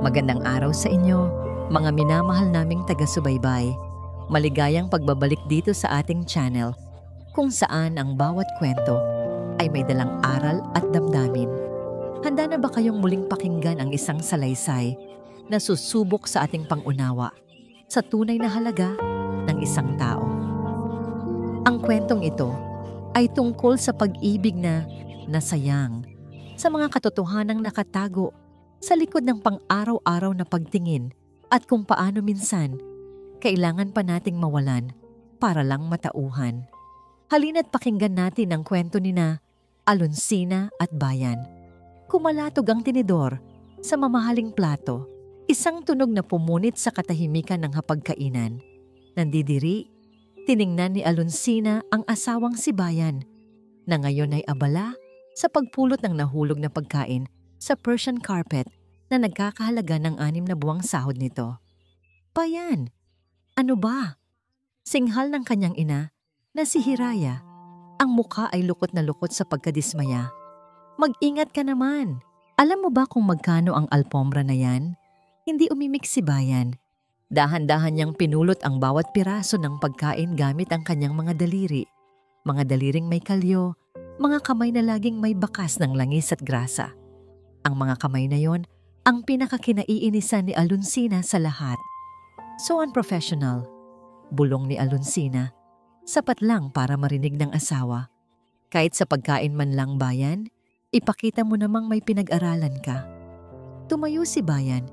Magandang araw sa inyo, mga minamahal naming taga-subaybay. Maligayang pagbabalik dito sa ating channel, kung saan ang bawat kwento ay may dalang aral at damdamin. Handa na ba kayong muling pakinggan ang isang salaysay na susubok sa ating pangunawa sa tunay na halaga ng isang tao? Ang kwentong ito ay tungkol sa pag-ibig na nasayang, sa mga katotohanang nakatago sa likod ng pang-araw-araw na pagtingin at kung paano minsan kailangan pa nating mawalan para lang matauhan. Halina't pakinggan natin ang kwento ni na Alonsina at Bayan. Kumalatog ang tinidor sa mamahaling plato, isang tunog na pumunit sa katahimikan ng hapagkainan. Nandidiri, tiningnan ni Alonsina ang asawang si Bayan, na ngayon ay abala sa pagpulot ng nahulog na pagkain sa Persian carpet na nagkakahalaga ng 6 na buwang sahod nito. Bayan, ano ba? Singhal ng kanyang ina na si Hiraya. Ang mukha ay lukot na lukot sa pagkadismaya. Mag-ingat ka naman. Alam mo ba kung magkano ang alpombra na yan? Hindi umimik si Bayan. Dahan-dahan niyang pinulot ang bawat piraso ng pagkain gamit ang kanyang mga daliri. Mga daliring may kalyo, mga kamay na laging may bakas ng langis at grasa. Ang mga kamay na yon ang pinakakinaiinisan ni Alonsina sa lahat. So unprofessional, bulong ni Alonsina. Sapat lang para marinig ng asawa. Kahit sa pagkain man lang, Bayan, ipakita mo namang may pinag-aralan ka. Tumayo si Bayan,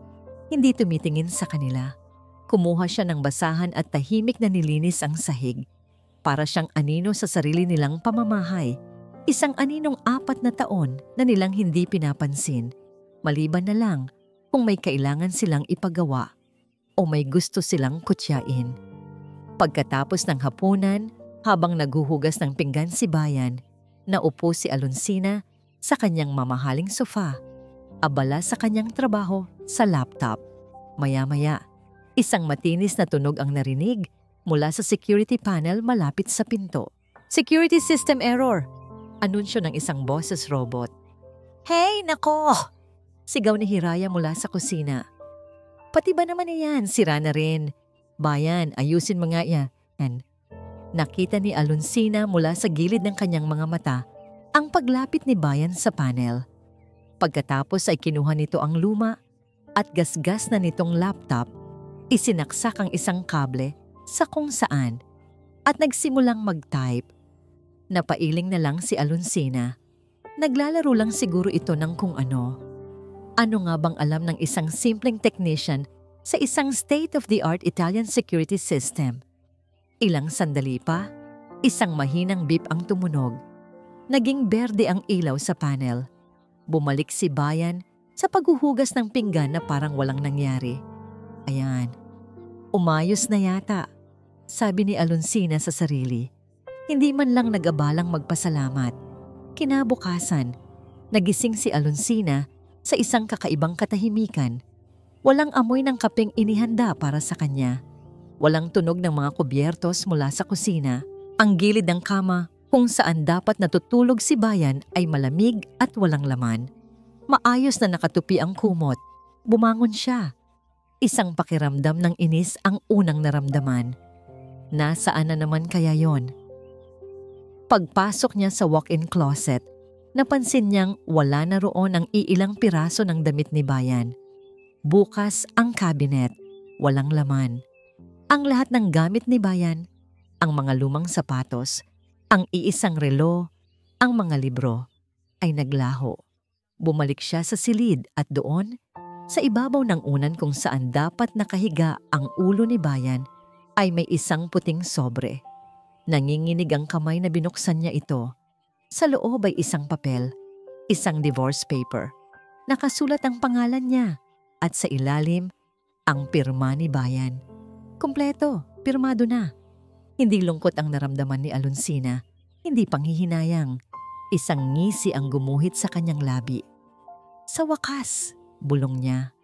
hindi tumitingin sa kanila. Kumuha siya ng basahan at tahimik na nilinis ang sahig. Para siyang anino sa sarili nilang pamamahay. Isang aninong 4 na taon na nilang hindi pinapansin. Maliban na lang kung may kailangan silang ipagawa o may gusto silang kutyain. Pagkatapos ng hapunan, habang naghuhugas ng pinggan si Bayan, naupo si Alonsina sa kanyang mamahaling sofa, abala sa kanyang trabaho sa laptop. Maya-maya, isang matinis na tunog ang narinig mula sa security panel malapit sa pinto. Security system error! Anunsyo ng isang boses robot. Hey, nako! Sigaw ni Hiraya mula sa kusina. Pati ba naman iyan, sira na rin. Bayan, ayusin mo nga yan. Nakita ni Alonsina mula sa gilid ng kanyang mga mata ang paglapit ni Bayan sa panel. Pagkatapos ay kinuha nito ang luma at gasgas na nitong laptop, isinaksak ang isang kable sa kung saan at nagsimulang mag-type. Napailing na lang si Alonsina. Naglalaro lang siguro ito ng kung ano. Ano nga bang alam ng isang simpleng technician sa isang state-of-the-art Italian security system? Ilang sandali pa, isang mahinang beep ang tumunog. Naging berde ang ilaw sa panel. Bumalik si Bayan sa paghuhugas ng pinggan na parang walang nangyari. Ayan, umayos na yata, sabi ni Alonsina sa sarili. Hindi man lang nag-abalang magpasalamat. Kinabukasan, nagising si Alonsina sa isang kakaibang katahimikan. Walang amoy ng kapeng inihanda para sa kanya. Walang tunog ng mga kubyertos mula sa kusina. Ang gilid ng kama kung saan dapat natutulog si Bayan ay malamig at walang laman. Maayos na nakatupi ang kumot. Bumangon siya. Isang pakiramdam ng inis ang unang naramdaman. Nasaan na naman kaya yon? Pagpasok niya sa walk-in closet, napansin niyang wala na roon ang iilang piraso ng damit ni Bayan. Bukas ang cabinet, walang laman. Ang lahat ng gamit ni Bayan, ang mga lumang sapatos, ang iisang relo, ang mga libro, ay naglaho. Bumalik siya sa silid at doon, sa ibabaw ng unan kung saan dapat nakahiga ang ulo ni Bayan, ay may isang puting sobre. Nanginginig ang kamay na binuksan niya ito. Sa loob ay isang papel, isang divorce paper. Nakasulat ang pangalan niya at sa ilalim, ang pirma ni Bayan. Kompleto, pirmado na. Hindi lungkot ang naramdaman ni Alonsina, hindi panghihinayang. Isang ngisi ang gumuhit sa kanyang labi. Sa wakas, bulong niya.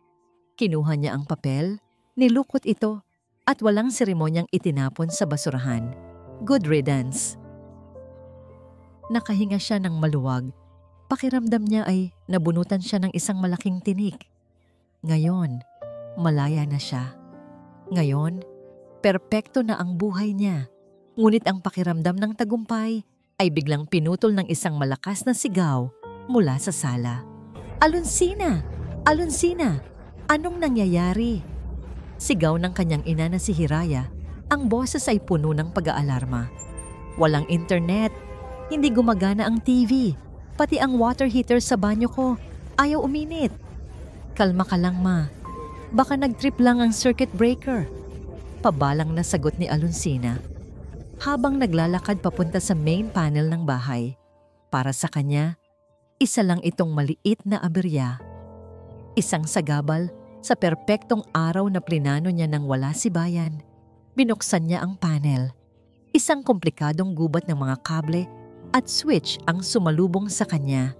Kinuha niya ang papel, nilukot ito at walang seremonyang itinapon sa basurahan. Good riddance. Nakahinga siya ng maluwag. Pakiramdam niya ay nabunutan siya ng isang malaking tinik. Ngayon, malaya na siya. Ngayon, perpekto na ang buhay niya. Ngunit ang pakiramdam ng tagumpay ay biglang pinutol ng isang malakas na sigaw mula sa sala. Alonsina! Alonsina! Anong nangyayari? Sigaw ng kanyang ina na si Hiraya. Ang boses ay puno ng pag-aalarma. Walang internet. Hindi gumagana ang TV. Pati ang water heater sa banyo ko ayaw uminit. Kalma ka lang, ma. Baka nag-trip lang ang circuit breaker. Pabalang na sagot ni Alonsina habang naglalakad papunta sa main panel ng bahay. Para sa kanya, isa lang itong maliit na aberya. Isang sagabal sa perpektong araw na plinano niya nang wala si bayan. Binuksan niya ang panel. Isang komplikadong gubat ng mga kable at switch ang sumalubong sa kanya.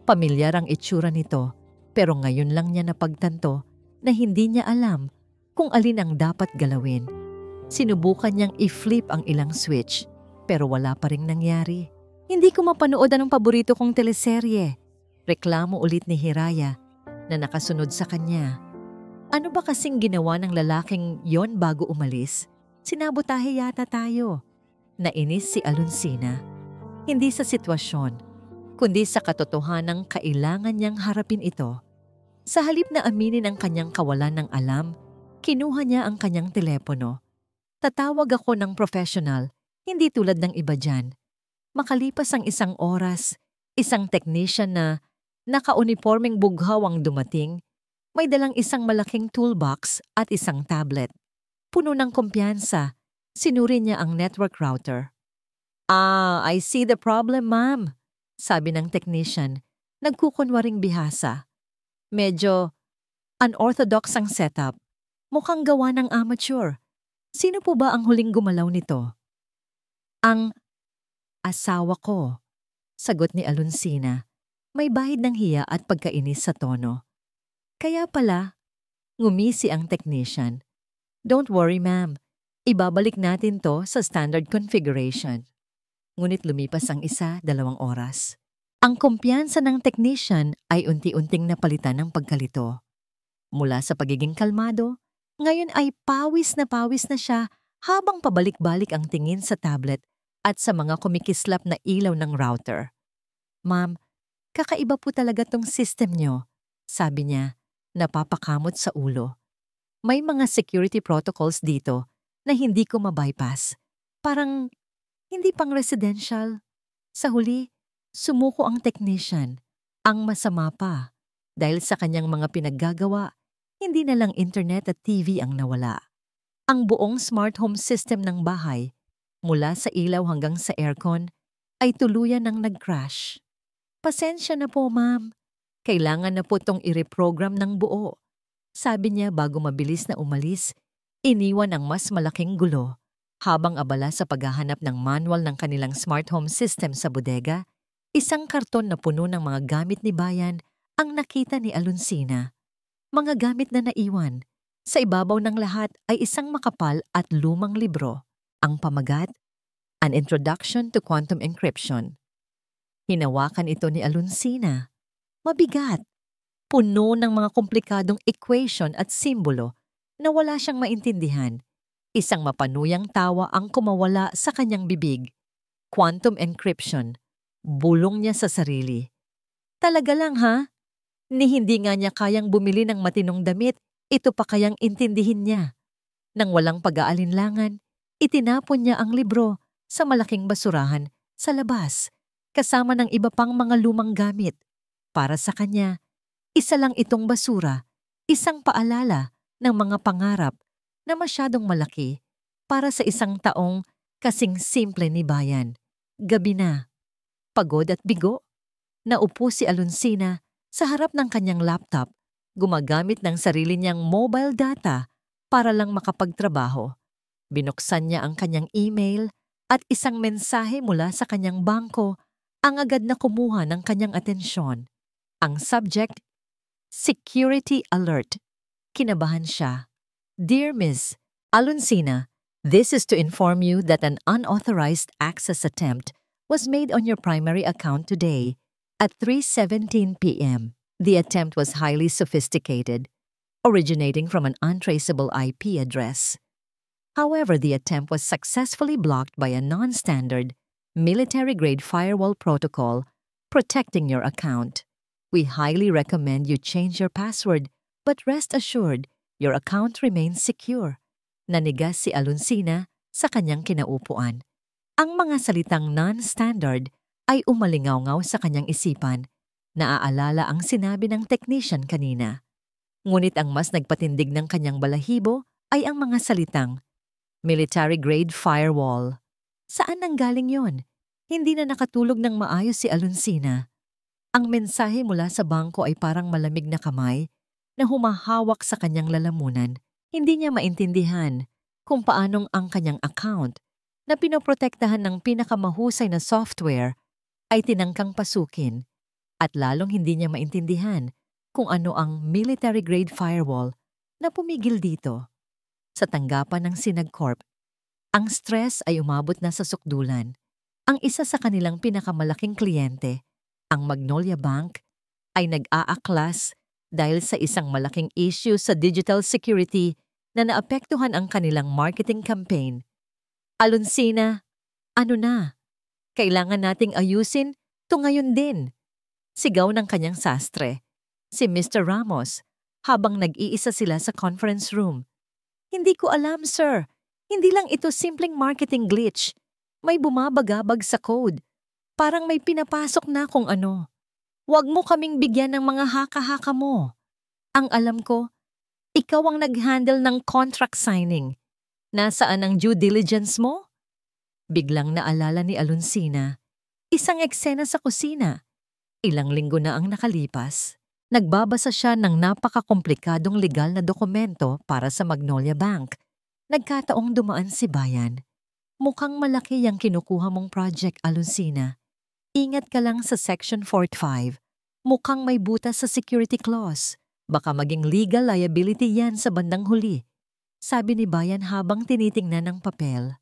Pamilyar ang itsura nito, pero ngayon lang niya napagtanto na hindi niya alam kung alin ang dapat galawin. Sinubukan niyang i-flip ang ilang switch, pero wala pa ring nangyari. Hindi ko mapanood anong paborito kong teleserye. Reklamo ulit ni Hiraya na nakasunod sa kanya. Ano ba kasing ginawa ng lalaking yon bago umalis? Sinabotahe yata tayo. Nainis si Alonsina. Hindi sa sitwasyon, kundi sa katotohanang kailangan niyang harapin ito. Sa halip na aminin ang kanyang kawalan ng alam, kinuha niya ang kanyang telepono. Tatawag ako ng professional, hindi tulad ng iba dyan. Makalipas ang isang oras, isang technician na naka-uniformeng bughaw ang dumating. May dalang isang malaking toolbox at isang tablet. Puno ng kumpiyansa, sinuri niya ang network router. I see the problem, ma'am, sabi ng technician, nagkukunwaring bihasa. Medyo unorthodox ang setup. Mukhang gawa ng amateur. Sino po ba ang huling gumalaw nito? Ang asawa ko, sagot ni Alonsina. May bahid ng hiya at pagkainis sa tono. Kaya pala, ngumisi ang technician. Don't worry, ma'am. Ibabalik natin to sa standard configuration. Ngunit lumipas ang 1-2 oras. Ang kumpiyansa ng technician ay unti-unting napalitan ng pagkalito. Mula sa pagiging kalmado, ngayon ay pawis na siya habang pabalik-balik ang tingin sa tablet at sa mga kumikislap na ilaw ng router. Ma'am, kakaiba po talaga tong system nyo, sabi niya, napapakamot sa ulo. May mga security protocols dito na hindi ko mabypass. Parang hindi pang residential. Sa huli, sumuko ang technician. Ang masama pa, dahil sa kanyang mga pinaggagawa, hindi na lang internet at TV ang nawala. Ang buong smart home system ng bahay, mula sa ilaw hanggang sa aircon, ay tuluyan ng nag-crash. Pasensya na po, ma'am. Kailangan na po itong i-reprogram ng buo. Sabi niya bago mabilis na umalis, iniwan ang mas malaking gulo. Habang abala sa paghahanap ng manual ng kanilang smart home system sa bodega, isang karton na puno ng mga gamit ni bayan ang nakita ni Alonsina. Mga gamit na naiwan. Sa ibabaw ng lahat ay isang makapal at lumang libro. Ang pamagat, An Introduction to Quantum Encryption. Hinawakan ito ni Alonsina. Mabigat. Puno ng mga komplikadong equation at simbolo na wala siyang maintindihan. Isang mapanuyang tawa ang kumawala sa kanyang bibig. Quantum encryption. Bulong niya sa sarili. Talaga lang, ha? Ni hindi nga niya kayang bumili ng matinong damit, ito pa kayang intindihin niya. Nang walang pag-aalinlangan, itinapon niya ang libro sa malaking basurahan sa labas, kasama ng iba pang mga lumang gamit. Para sa kanya, isa lang itong basura, isang paalala ng mga pangarap na masyadong malaki para sa isang taong kasing simple ni bayan. Gabi na. Pagod at bigo. Naupo si Alonsina sa harap ng kanyang laptop, gumagamit ng sarili niyang mobile data para lang makapagtrabaho. Binuksan niya ang kanyang email at isang mensahe mula sa kanyang bangko ang agad na kumuha ng kanyang atensyon. Ang subject, Security Alert. Kinabahan siya. Dear Ms. Alonsina, this is to inform you that an unauthorized access attempt was made on your primary account today at 3:17 p.m. The attempt was highly sophisticated. originating from an untraceable IP address. However, the attempt was successfully blocked by a non-standard, military-grade firewall protocol protecting your account. We highly recommend you change your password, but rest assured, your account remains secure. Nanigas si Aluncina sa kanyang kinaupuan. Ang mga salitang non-standard ay umalingaw-ngaw sa kanyang isipan. Naaalala ang sinabi ng technician kanina. Ngunit ang mas nagpatindig ng kanyang balahibo ay ang mga salitang military-grade firewall. Saan nanggaling yon? Hindi na nakatulog ng maayos si Aluncina. Ang mensahe mula sa bangko ay parang malamig na kamay na humahawak sa kanyang lalamunan. Hindi niya maintindihan kung paanong ang kanyang account na pinoprotektahan ng pinakamahusay na software ay tinangkang pasukin at lalong hindi niya maintindihan kung ano ang military-grade firewall na pumigil dito. Sa tanggapan ng Sinagcorp, ang stress ay umabot na sa sukdulan. Ang isa sa kanilang pinakamalaking kliyente, ang Magnolia Bank, ay nag-aaklas dahil sa isang malaking issue sa digital security na naapektuhan ang kanilang marketing campaign. Aluncina, ano na? Kailangan nating ayusin to ngayon din. Sigaw ng kanyang sastre, si Mr. Ramos, habang nag-iisa sila sa conference room. Hindi ko alam, sir. Hindi lang ito simpleng marketing glitch. May bumabagabag sa code. Parang may pinapasok na kung ano. Huwag mo kaming bigyan ng mga haka-haka mo. Ang alam ko, ikaw ang nag-handle ng contract signing. Nasaan ang due diligence mo? Biglang naalala ni Aluncina. Isang eksena sa kusina. Ilang linggo na ang nakalipas. Nagbabasa siya ng napakakomplikadong legal na dokumento para sa Magnolia Bank. Nagkataong dumaan si Bayan. Mukhang malaki ang kinukuha mong project, Aluncina. Ingat ka lang sa Section 45. Mukhang may butas sa security clause. Baka maging legal liability yan sa bandang huli. Sabi ni Bayan habang tinitingnan ng papel.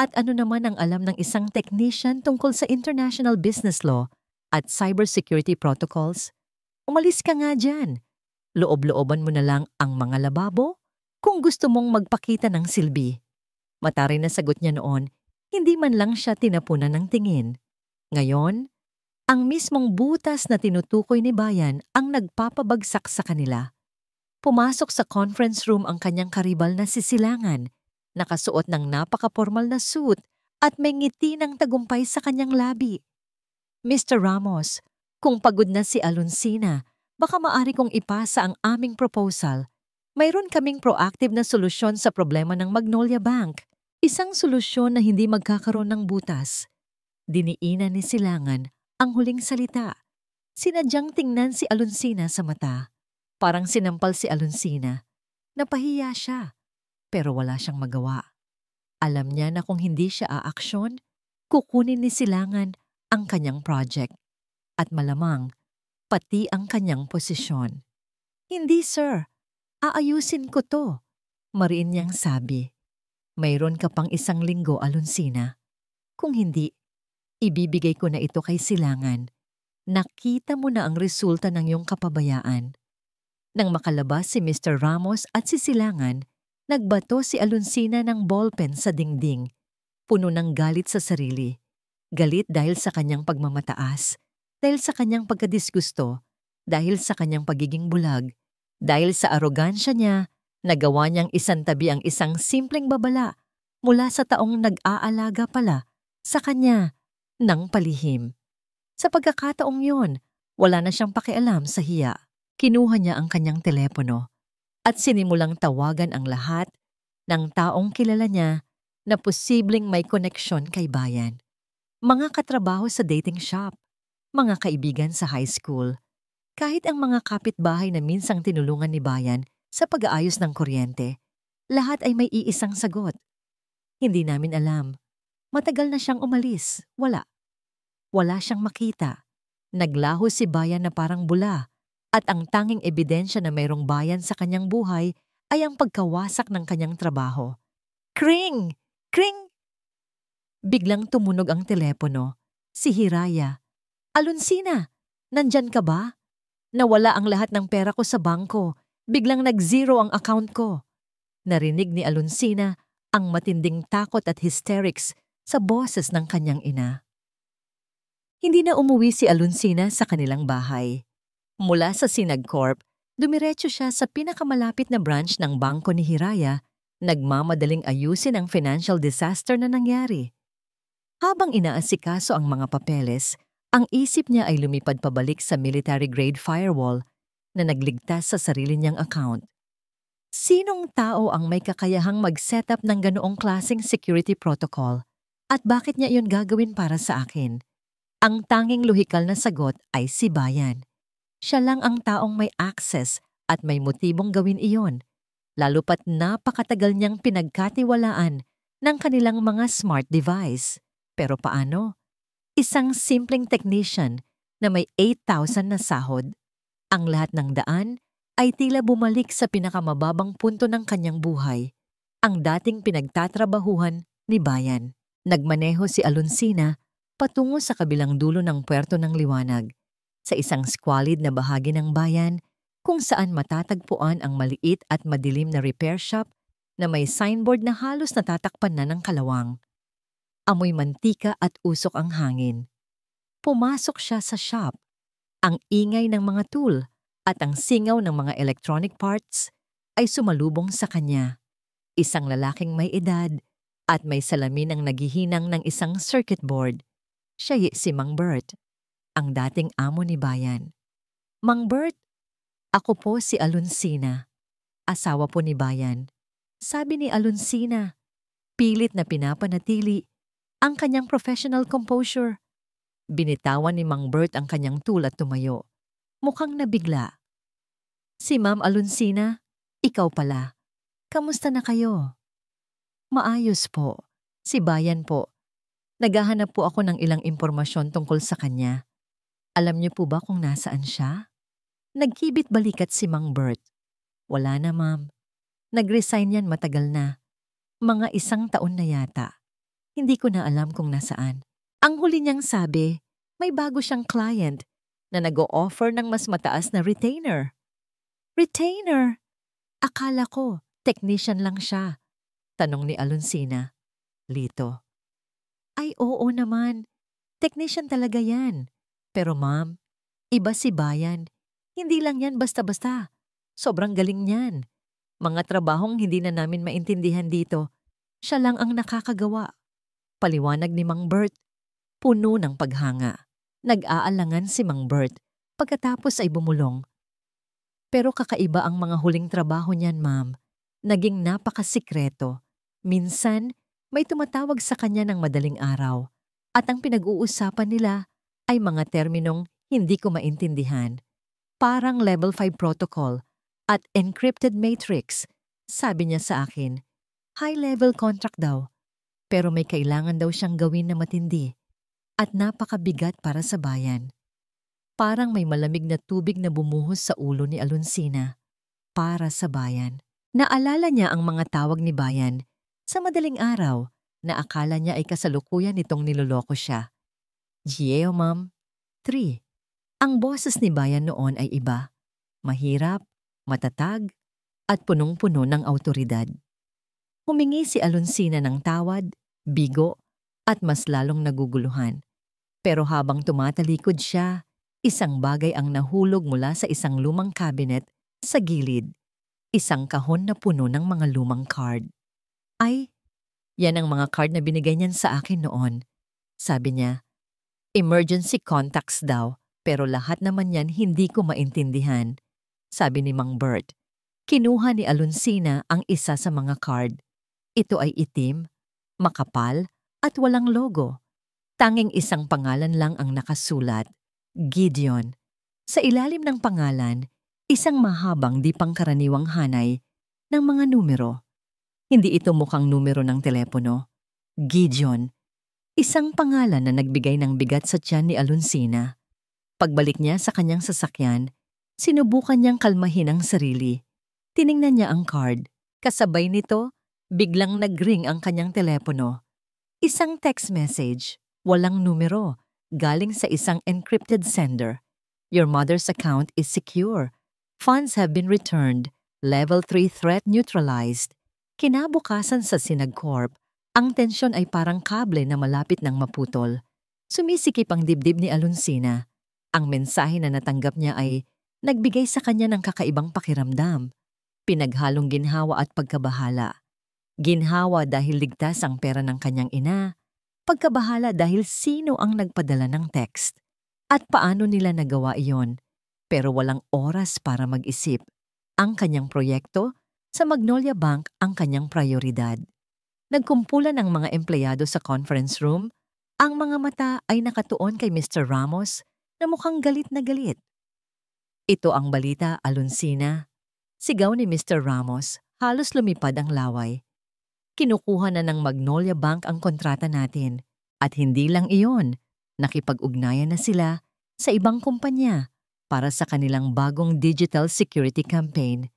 At ano naman ang alam ng isang technician tungkol sa international business law at cybersecurity protocols? Umalis ka nga dyan. Loob-looban mo na lang ang mga lababo kung gusto mong magpakita ng silbi. Mataray na sagot niya noon, hindi man lang siya tinapunan ng tingin. Ngayon, ang mismong butas na tinutukoy ni Bayan ang nagpapabagsak sa kanila. Pumasok sa conference room ang kanyang karibal na sisilangan, nakasuot ng napaka-formal na suit at may ngiti ng tagumpay sa kanyang labi. Mr. Ramos, kung pagod na si Aluncina, baka maaari kong ipasa ang aming proposal. Mayroon kaming proactive na solusyon sa problema ng Magnolia Bank. Isang solusyon na hindi magkakaroon ng butas. Diniinan ni Silangan ang huling salita. Sinadyang tingnan si Aluncina sa mata. Parang sinampal si Aluncina. Napahiya siya, pero wala siyang magawa. Alam niya na kung hindi siya aaksyon, kukunin ni Silangan ang kanyang project. At malamang, pati ang kanyang posisyon. Hindi, sir. Aayusin ko to. Mariin niyang sabi. Mayroon ka pang 1 linggo, Aluncina. Kung hindi, ibibigay ko na ito kay Silangan. Nakita mo na ang resulta ng iyong kapabayaan. Nang makalabas si Mr. Ramos at si Silangan, nagbato si Aluncina ng ballpen sa dingding. Puno ng galit sa sarili. Galit dahil sa kanyang pagmamataas. Dahil sa kanyang pagkadisgusto, dahil sa kanyang pagiging bulag, dahil sa arogansya niya, nagawa niyang isantabi ang isang simpleng babala mula sa taong nag-aalaga pala sa kanya ng palihim. Sa pagkakataong yon, wala na siyang pakialam sa hiya. Kinuha niya ang kanyang telepono at sinimulang tawagan ang lahat ng taong kilala niya na posibleng may koneksyon kay Bayan. Mga katrabaho sa dating shop, mga kaibigan sa high school, kahit ang mga kapitbahay na minsang tinulungan ni Bayan sa pag-aayos ng kuryente, lahat ay may iisang sagot. Hindi namin alam. Matagal na siyang umalis. Wala. Wala siyang makita. Naglaho si Bayan na parang bula at ang tanging ebidensya na mayroong bayan sa kanyang buhay ay ang pagkawasak ng kanyang trabaho. Kring! Kring! Biglang tumunog ang telepono. Si Hiraya. Aluncina, nandyan ka ba? Nawala ang lahat ng pera ko sa bangko. Biglang nag-zero ang account ko. Narinig ni Alonsina ang matinding takot at hysterics sa boses ng kanyang ina. Hindi na umuwi si Alonsina sa kanilang bahay. Mula sa Sinagcorp, dumiretso siya sa pinakamalapit na branch ng bangko ni Hiraya, nagmamadaling ayusin ang financial disaster na nangyari. Habang inaasikaso ang mga papeles, ang isip niya ay lumipad pabalik sa military-grade firewall na nagligtas sa sarili niyang account. Sinong tao ang may kakayahang mag-setup ng ganoong klaseng security protocol? At bakit niya iyon gagawin para sa akin? Ang tanging lohikal na sagot ay si Bayan. Siya lang ang taong may access at may motibong gawin iyon, lalo pat napakatagal niyang pinagkatiwalaan ng kanilang mga smart device. Pero paano? Isang simpleng technician na may 8,000 na sahod, ang lahat ng daan ay tila bumalik sa pinakamababang punto ng kanyang buhay, ang dating pinagtatrabahuhan ni Bayan. Nagmaneho si Alonsina patungo sa kabilang dulo ng Puerto ng Liwanag, sa isang squalid na bahagi ng bayan kung saan matatagpuan ang maliit at madilim na repair shop na may signboard na halos natatakpan na ng kalawang. Amoy mantika at usok ang hangin. Pumasok siya sa shop. Ang ingay ng mga tool at ang singaw ng mga electronic parts ay sumalubong sa kanya. Isang lalaking may edad at may salamin ang naghihinang ng isang circuit board. Siya si Mang Bert, ang dating amo ni Bayan. Mang Bert, ako po si Alonsina, asawa po ni Bayan. Sabi ni Alonsina, pilit na pinapanatili ang kanyang professional composure. Binitawan ni Mang Bert ang kanyang tool at tumayo. Mukhang nabigla. Si Ma'am Alonsina, ikaw pala. Kamusta na kayo? Maayos po. Si Bayan po. Naghahanap po ako ng ilang impormasyon tungkol sa kanya. Alam niyo po ba kung nasaan siya? Nagkibit balikat si Mang Bert. Wala na, ma'am. Nag-resign yan matagal na. Mga 1 taon na yata. Hindi ko na alam kung nasaan. Ang huli niyang sabi, may bago siyang client na nag-o-offer ng mas mataas na retainer. Retainer? Akala ko, technician lang siya. Tanong ni Alonsina. Lito. Ay oo naman, technician talaga yan. Pero ma'am, iba si Bayan. Hindi lang yan basta-basta. Sobrang galing niyan. Mga trabahong hindi na namin maintindihan dito, siya lang ang nakakagawa. Paliwanag ni Mang Bert. Puno ng paghanga. Nag-aalangan si Mang Bert pagkatapos ay bumulong. Pero kakaiba ang mga huling trabaho niyan, ma'am. Naging napakasikreto. Minsan, may tumatawag sa kanya ng madaling araw at ang pinag-uusapan nila ay mga terminong hindi ko maintindihan. Parang level 5 protocol at encrypted matrix. Sabi niya sa akin, high-level contract daw. Pero may kailangan daw siyang gawin na matindi at napakabigat para sa bayan. Parang may malamig na tubig na bumuhos sa ulo ni Alonsina. Para sa bayan. Naalala niya ang mga tawag ni Bayan sa madaling araw na akala niya ay kasalukuyan nitong niloloko siya. Gio, ma'am. 3. Ang boses ni Bayan noon ay iba. Mahirap, matatag, at punong-puno ng awtoridad. Humingi si Alonsina ng tawad, bigo, at mas lalong naguguluhan. Pero habang tumatalikod siya, isang bagay ang nahulog mula sa isang lumang cabinet sa gilid. Isang kahon na puno ng mga lumang card. Ay, yan ang mga card na binigay niyan sa akin noon. Sabi niya, emergency contacts daw, pero lahat naman yan hindi ko maintindihan. Sabi ni Mang Bert. Kinuha ni Alonsina ang isa sa mga card. Ito ay itim, makapal, at walang logo. Tanging isang pangalan lang ang nakasulat. Gideon. Sa ilalim ng pangalan, isang mahabang di pangkaraniwang hanay ng mga numero. Hindi ito mukhang numero ng telepono. Gideon. Isang pangalan na nagbigay ng bigat sa tiyan ni Alonsina. Pagbalik niya sa kanyang sasakyan, sinubukan niyang kalmahin ang sarili. Tiningnan niya ang card. Kasabay nito, biglang nag-ring ang kanyang telepono. Isang text message, walang numero. Galing sa isang encrypted sender. Your mother's account is secure. Funds have been returned. Level 3 threat neutralized. Kinabukasan sa Sinagcorp, ang tensyon ay parang kable na malapit ng maputol. Sumisikip ang dibdib ni Alonsina. Ang mensahe na natanggap niya ay nagbigay sa kanya ng kakaibang pakiramdam. Pinaghalong ginhawa at pagkabahala. Ginhawa dahil ligtas ang pera ng kanyang ina. Pagkabahala dahil sino ang nagpadala ng text. At paano nila nagawa iyon. Pero walang oras para mag-isip. Ang kanyang proyekto, sa Magnolia Bank ang kanyang prioridad. Nagkumpulan ang mga empleyado sa conference room. Ang mga mata ay nakatuon kay Mr. Ramos na mukhang galit na galit. Ito ang balita, Alonsina. Sigaw ni Mr. Ramos, halos lumipad ang laway. Kinukuha na ng Magnolia Bank ang kontrata natin. At hindi lang iyon, nakipag-ugnayan na sila sa ibang kumpanya para sa kanilang bagong digital security campaign.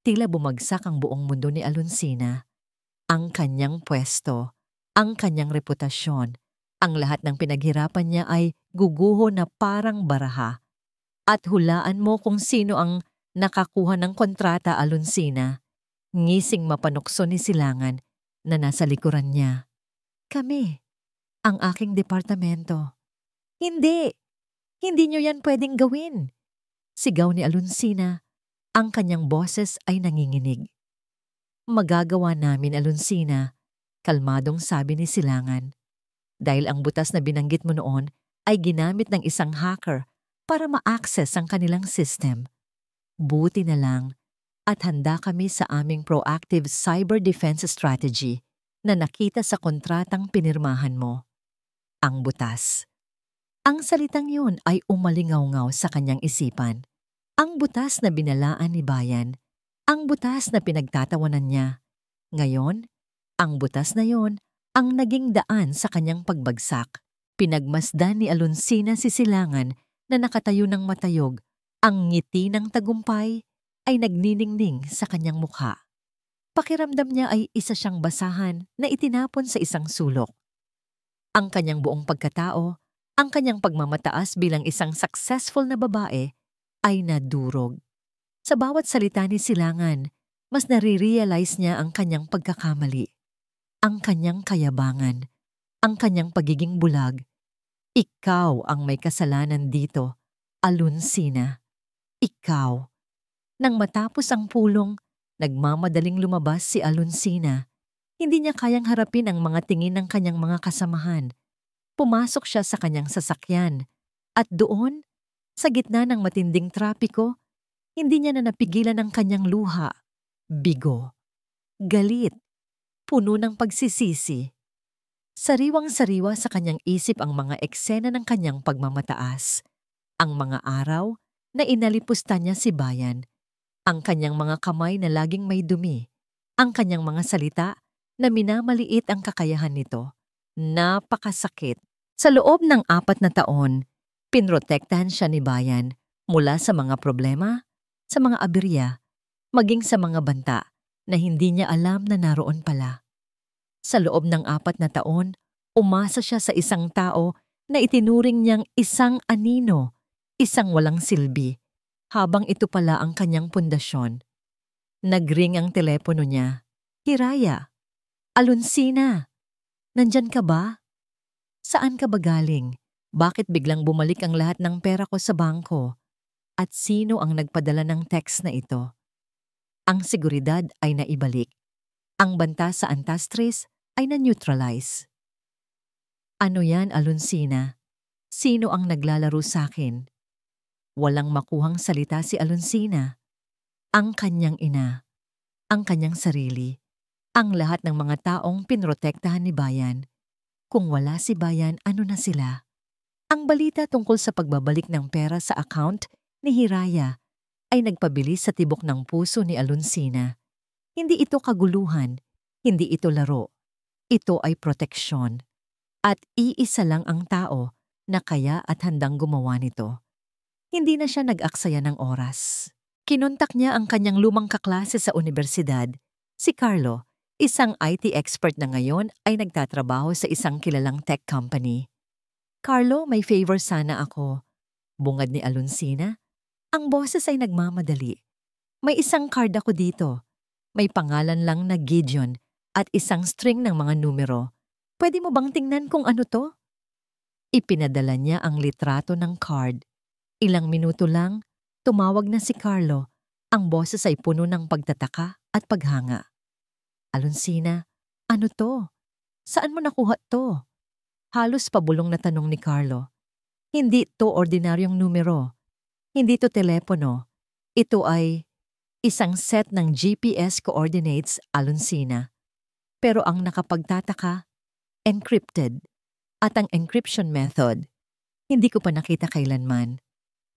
Tila bumagsak ang buong mundo ni Alonsina. Ang kanyang pwesto, ang kanyang reputasyon, ang lahat ng pinaghirapan niya ay guguho na parang baraha. At hulaan mo kung sino ang nakakuha ng kontrata, Alonsina. Ngising mapanukso ni Silangan na nasa likuran niya. Kami, ang aking departamento. Hindi! Hindi niyo yan pwedeng gawin! Sigaw ni Alonsina. Ang kanyang boses ay nanginginig. Magagawa namin, Alonsina, kalmadong sabi ni Silangan. Dahil ang butas na binanggit mo noon ay ginamit ng isang hacker para ma-access ang kanilang system. Buti na lang at handa kami sa aming proactive cyber defense strategy na nakita sa kontratang pinirmahan mo. Ang butas. Ang salitang yun ay umalingaw-ngaw sa kanyang isipan. Ang butas na binalaan ni Bayan, ang butas na pinagtatawanan niya. Ngayon, ang butas na yon ang naging daan sa kanyang pagbagsak. Pinagmasdan ni Alonsina si Silangan na nakatayo ng matayog. Ang ngiti ng tagumpay ay nagniningning sa kanyang mukha. Pakiramdam niya ay isa siyang basahan na itinapon sa isang sulok. Ang kanyang buong pagkatao, ang kanyang pagmamataas bilang isang successful na babae, ay nadurog. Sa bawat salita ni Silangan, mas nare-realize niya ang kanyang pagkakamali, ang kanyang kayabangan, ang kanyang pagiging bulag. Ikaw ang may kasalanan dito, Alonsina. Ikaw. Nang matapos ang pulong, nagmamadaling lumabas si Alonsina. Hindi niya kayang harapin ang mga tingin ng kanyang mga kasamahan. Pumasok siya sa kanyang sasakyan at doon, sa gitna ng matinding trapiko, hindi niya na napigilan ang kanyang luha. Bigo. Galit. Puno ng pagsisisi. Sariwang-sariwa sa kanyang isip ang mga eksena ng kanyang pagmamataas. Ang mga araw na inalipusta niya si Bayan. Ang kanyang mga kamay na laging may dumi. Ang kanyang mga salita na minamaliit ang kakayahan nito. Napakasakit. Sa loob ng 4 na taon, pinrotektahan siya ni Bayan mula sa mga problema, sa mga aberya, maging sa mga banta na hindi niya alam na naroon pala. Sa loob ng 4 na taon, umasa siya sa isang tao na itinuring niyang isang anino, isang walang silbi, habang ito pala ang kanyang pundasyon. Nagring ang telepono niya. Hiraya, Alonsina, nandyan ka ba? Saan ka ba galing? Bakit biglang bumalik ang lahat ng pera ko sa bangko? At sino ang nagpadala ng text na ito? Ang seguridad ay naibalik. Ang banta sa antastres ay na-neutralize. Ano yan, Alonsina? Sino ang naglalaro sa akin? Walang makuhang salita si Alonsina. Ang kanyang ina, ang kanyang sarili, ang lahat ng mga taong pinrotektahan ni Bayan. Kung wala si Bayan, ano na sila? Ang balita tungkol sa pagbabalik ng pera sa account ni Hiraya ay nagpabilis sa tibok ng puso ni Alonsina. Hindi ito kaguluhan, hindi ito laro. Ito ay proteksyon. At iisa lang ang tao na kaya at handang gumawa nito. Hindi na siya nag-aksaya ng oras. Kinontak niya ang kanyang lumang kaklase sa universidad, si Carlo, isang IT expert na ngayon ay nagtatrabaho sa isang kilalang tech company. Carlo, may favor sana ako. Bungad ni Alonsina. Ang boses ay nagmamadali. May isang card ako dito. May pangalan lang na Gideon at isang string ng mga numero. Pwede mo bang tingnan kung ano to? Ipinadala niya ang litrato ng card. Ilang minuto lang, tumawag na si Carlo. Ang boses ay puno ng pagtataka at paghanga. Alonsina, ano to? Saan mo nakuha to? Halos pabulong na tanong ni Carlo. Hindi to ordinaryong numero. Hindi to telepono. Ito ay isang set ng GPS coordinates, Alonsina. Pero ang nakapagtataka, encrypted. At ang encryption method, hindi ko pa nakita kailanman.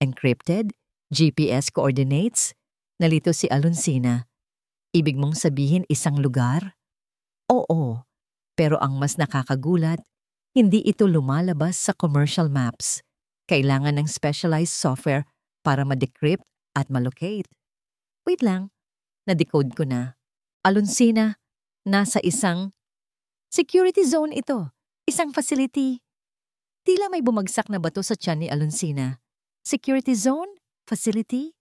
Encrypted? GPS coordinates? Nalito si Alonsina. Ibig mong sabihin isang lugar? Oo, pero ang mas nakakagulat, hindi ito lumalabas sa commercial maps. Kailangan ng specialized software para ma-decrypt at ma-locate. Wait lang, na-decode ko na. Alonsina, nasa isang security zone ito. Isang facility. Tila may bumagsak na bato sa tiyan ni Alonsina. Security zone? Facility?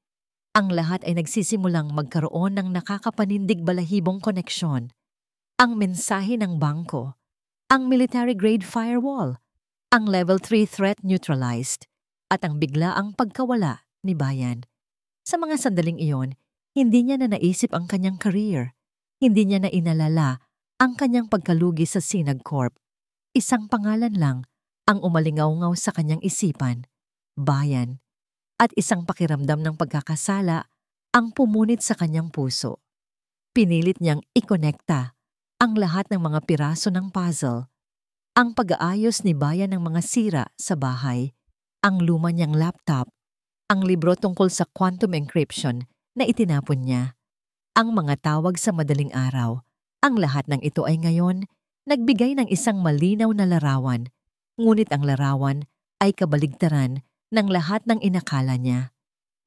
Ang lahat ay nagsisimulang magkaroon ng nakakapanindig balahibong koneksyon. Ang mensahe ng bangko, ang military-grade firewall, ang level 3 threat neutralized, at ang biglaang pagkawala ni Bayan. Sa mga sandaling iyon, hindi niya na naisip ang kanyang career. Hindi niya na inalala ang kanyang pagkalugi sa Sinag Corp. Isang pangalan lang ang umalingaw-ngaw sa kanyang isipan, Bayan, at isang pakiramdam ng pagkakasala ang pumunit sa kanyang puso. Pinilit niyang ikonekta ang lahat ng mga piraso ng puzzle, ang pag-aayos ni Bayan ng mga sira sa bahay, ang luma niyang laptop, ang libro tungkol sa quantum encryption na itinapon niya, ang mga tawag sa madaling araw. Ang lahat ng ito ay ngayon nagbigay ng isang malinaw na larawan, ngunit ang larawan ay kabaligtaran ng lahat ng inakala niya.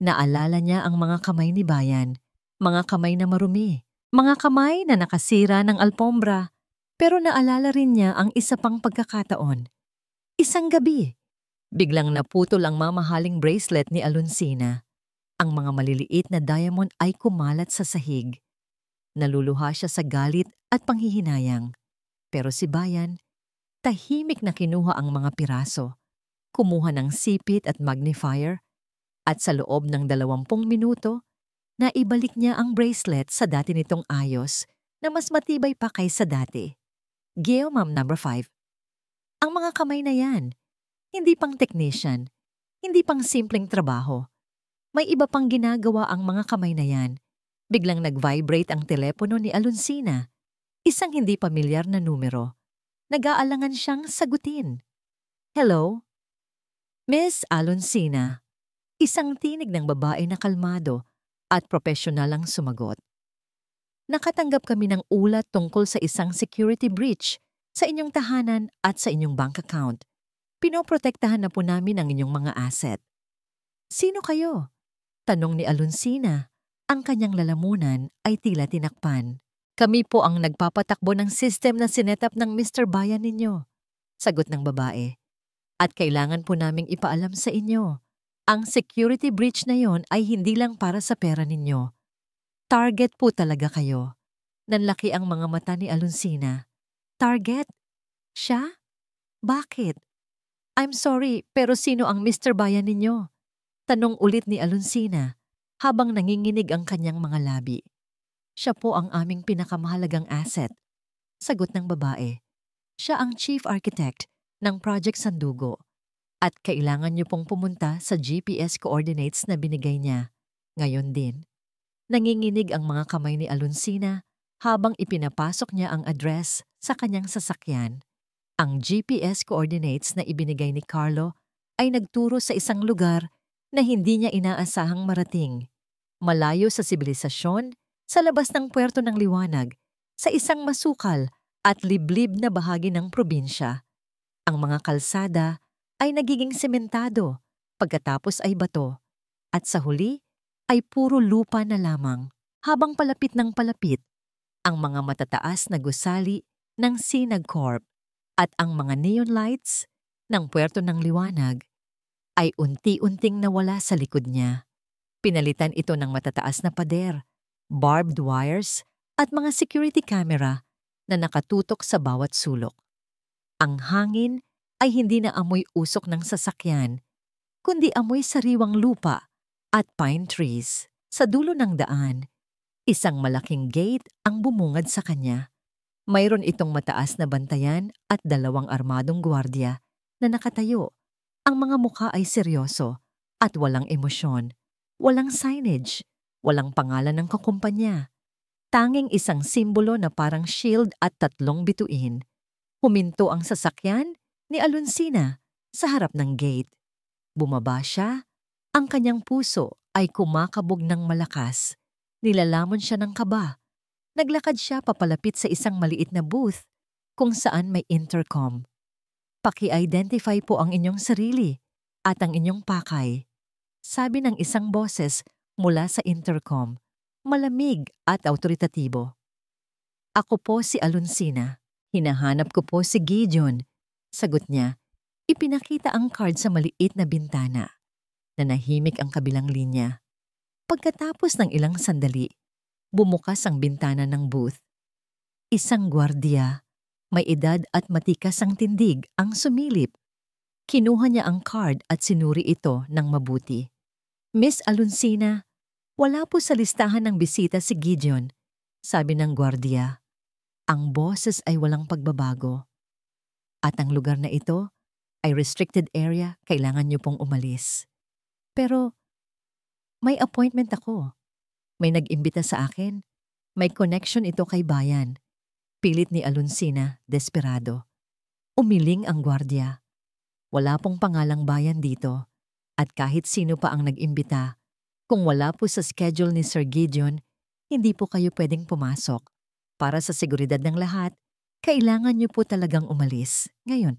Naalala niya ang mga kamay ni Bayan, mga kamay na marumi, mga kamay na nakasira ng alpombra, pero naalala rin niya ang isa pang pagkakataon. Isang gabi, biglang naputol ang mamahaling bracelet ni Alonsina. Ang mga maliliit na diamond ay kumalat sa sahig. Naluluha siya sa galit at panghihinayang. Pero si Bayan, tahimik na kinuha ang mga piraso, kumuha ng sipit at magnifier, at sa loob ng 20 minuto, naibalik niya ang bracelet sa dati nitong ayos na mas matibay pa kaysa dati. Geomam number 5. Ang mga kamay na yan, hindi pang technician, hindi pang simpleng trabaho. May iba pang ginagawa ang mga kamay na yan. Biglang nag-vibrate ang telepono ni Alonsina. Isang hindi pamilyar na numero. Nag-aalangan siyang sagutin. Hello? Miss Alonsina. Isang tinig ng babae na kalmado at propesyonal ang sumagot. Nakatanggap kami ng ulat tungkol sa isang security breach sa inyong tahanan at sa inyong bank account. Pinoprotektahan na po namin ang inyong mga asset. Sino kayo? Tanong ni Alonsina. Ang kanyang lalamunan ay tila tinakpan. Kami po ang nagpapatakbo ng system na sinetap ng Mr. Bayan ninyo. Sagot ng babae. At kailangan po naming ipaalam sa inyo. Ang security breach na yon ay hindi lang para sa pera ninyo. Target po talaga kayo. Nanlaki ang mga mata ni Alonsina. Target? Siya? Bakit? I'm sorry, pero sino ang Mr. Bayan ninyo? Tanong ulit ni Alonsina habang nanginginig ang kanyang mga labi. Siya po ang aming pinakamahalagang asset. Sagot ng babae. Siya ang chief architect ng Project Sandugo at kailangan niyo pong pumunta sa GPS coordinates na binigay niya. Ngayon din. Nanginginig ang mga kamay ni Alonsina habang ipinapasok niya ang address sa kanyang sasakyan. Ang GPS coordinates na ibinigay ni Carlo ay nagturo sa isang lugar na hindi niya inaasahang marating. Malayo sa sibilisasyon, sa labas ng Puerto ng Liwanag, sa isang masukal at liblib na bahagi ng probinsya. Ang mga kalsada ay nagiging sementado, pagkatapos ay bato, at sa huli ay puro lupa na lamang. Habang palapit ng palapit, ang mga matataas na gusali ng Sinag Corp at ang mga neon lights ng Puerto ng Liwanag ay unti-unting nawala sa likod niya. Pinalitan ito ng matataas na pader, barbed wires at mga security camera na nakatutok sa bawat sulok. Ang hangin ay hindi na amoy usok ng sasakyan, kundi amoy sariwang lupa at pine trees. Sa dulo ng daan, isang malaking gate ang bumungad sa kanya. Mayroon itong mataas na bantayan at 2 armadong gwardiya na nakatayo. Ang mga mukha ay seryoso at walang emosyon. Walang signage, walang pangalan ng kukumpanya. Tanging isang simbolo na parang shield at 3 bituin. Huminto ang sasakyan ni Alonsina sa harap ng gate. Bumaba siya, ang kanyang puso ay kumakabog ng malakas. Nilalamon siya ng kaba. Naglakad siya papalapit sa isang maliit na booth kung saan may intercom. Paki-identify po ang inyong sarili at ang inyong pakay, sabi ng isang boses mula sa intercom, malamig at autoritatibo. Ako po si Alonsina. Hinahanap ko po si Gideon. Sagot niya. Ipinakita ang card sa maliit na bintana. Nanahimik ang kabilang linya. Pagkatapos ng ilang sandali, bumukas ang bintana ng booth. Isang gwardiya, may edad at matikas ang tindig ang sumilip. Kinuha niya ang card at sinuri ito ng mabuti. Miss Alonsina, wala po sa listahan ng bisita si Gideon, sabi ng gwardiya. Ang boses ay walang pagbabago. At ang lugar na ito ay restricted area, kailangan niyo pong umalis. Pero may appointment ako. May nag-imbita sa akin. May connection ito kay bayan. Pilit ni Alonsina, desperado. Umiling ang gwardiya. Wala pong pangalang bayan dito. At kahit sino pa ang nag-imbita, kung wala po sa schedule ni Sir Gideon, hindi po kayo pwedeng pumasok. Para sa seguridad ng lahat, kailangan niyo po talagang umalis. Ngayon,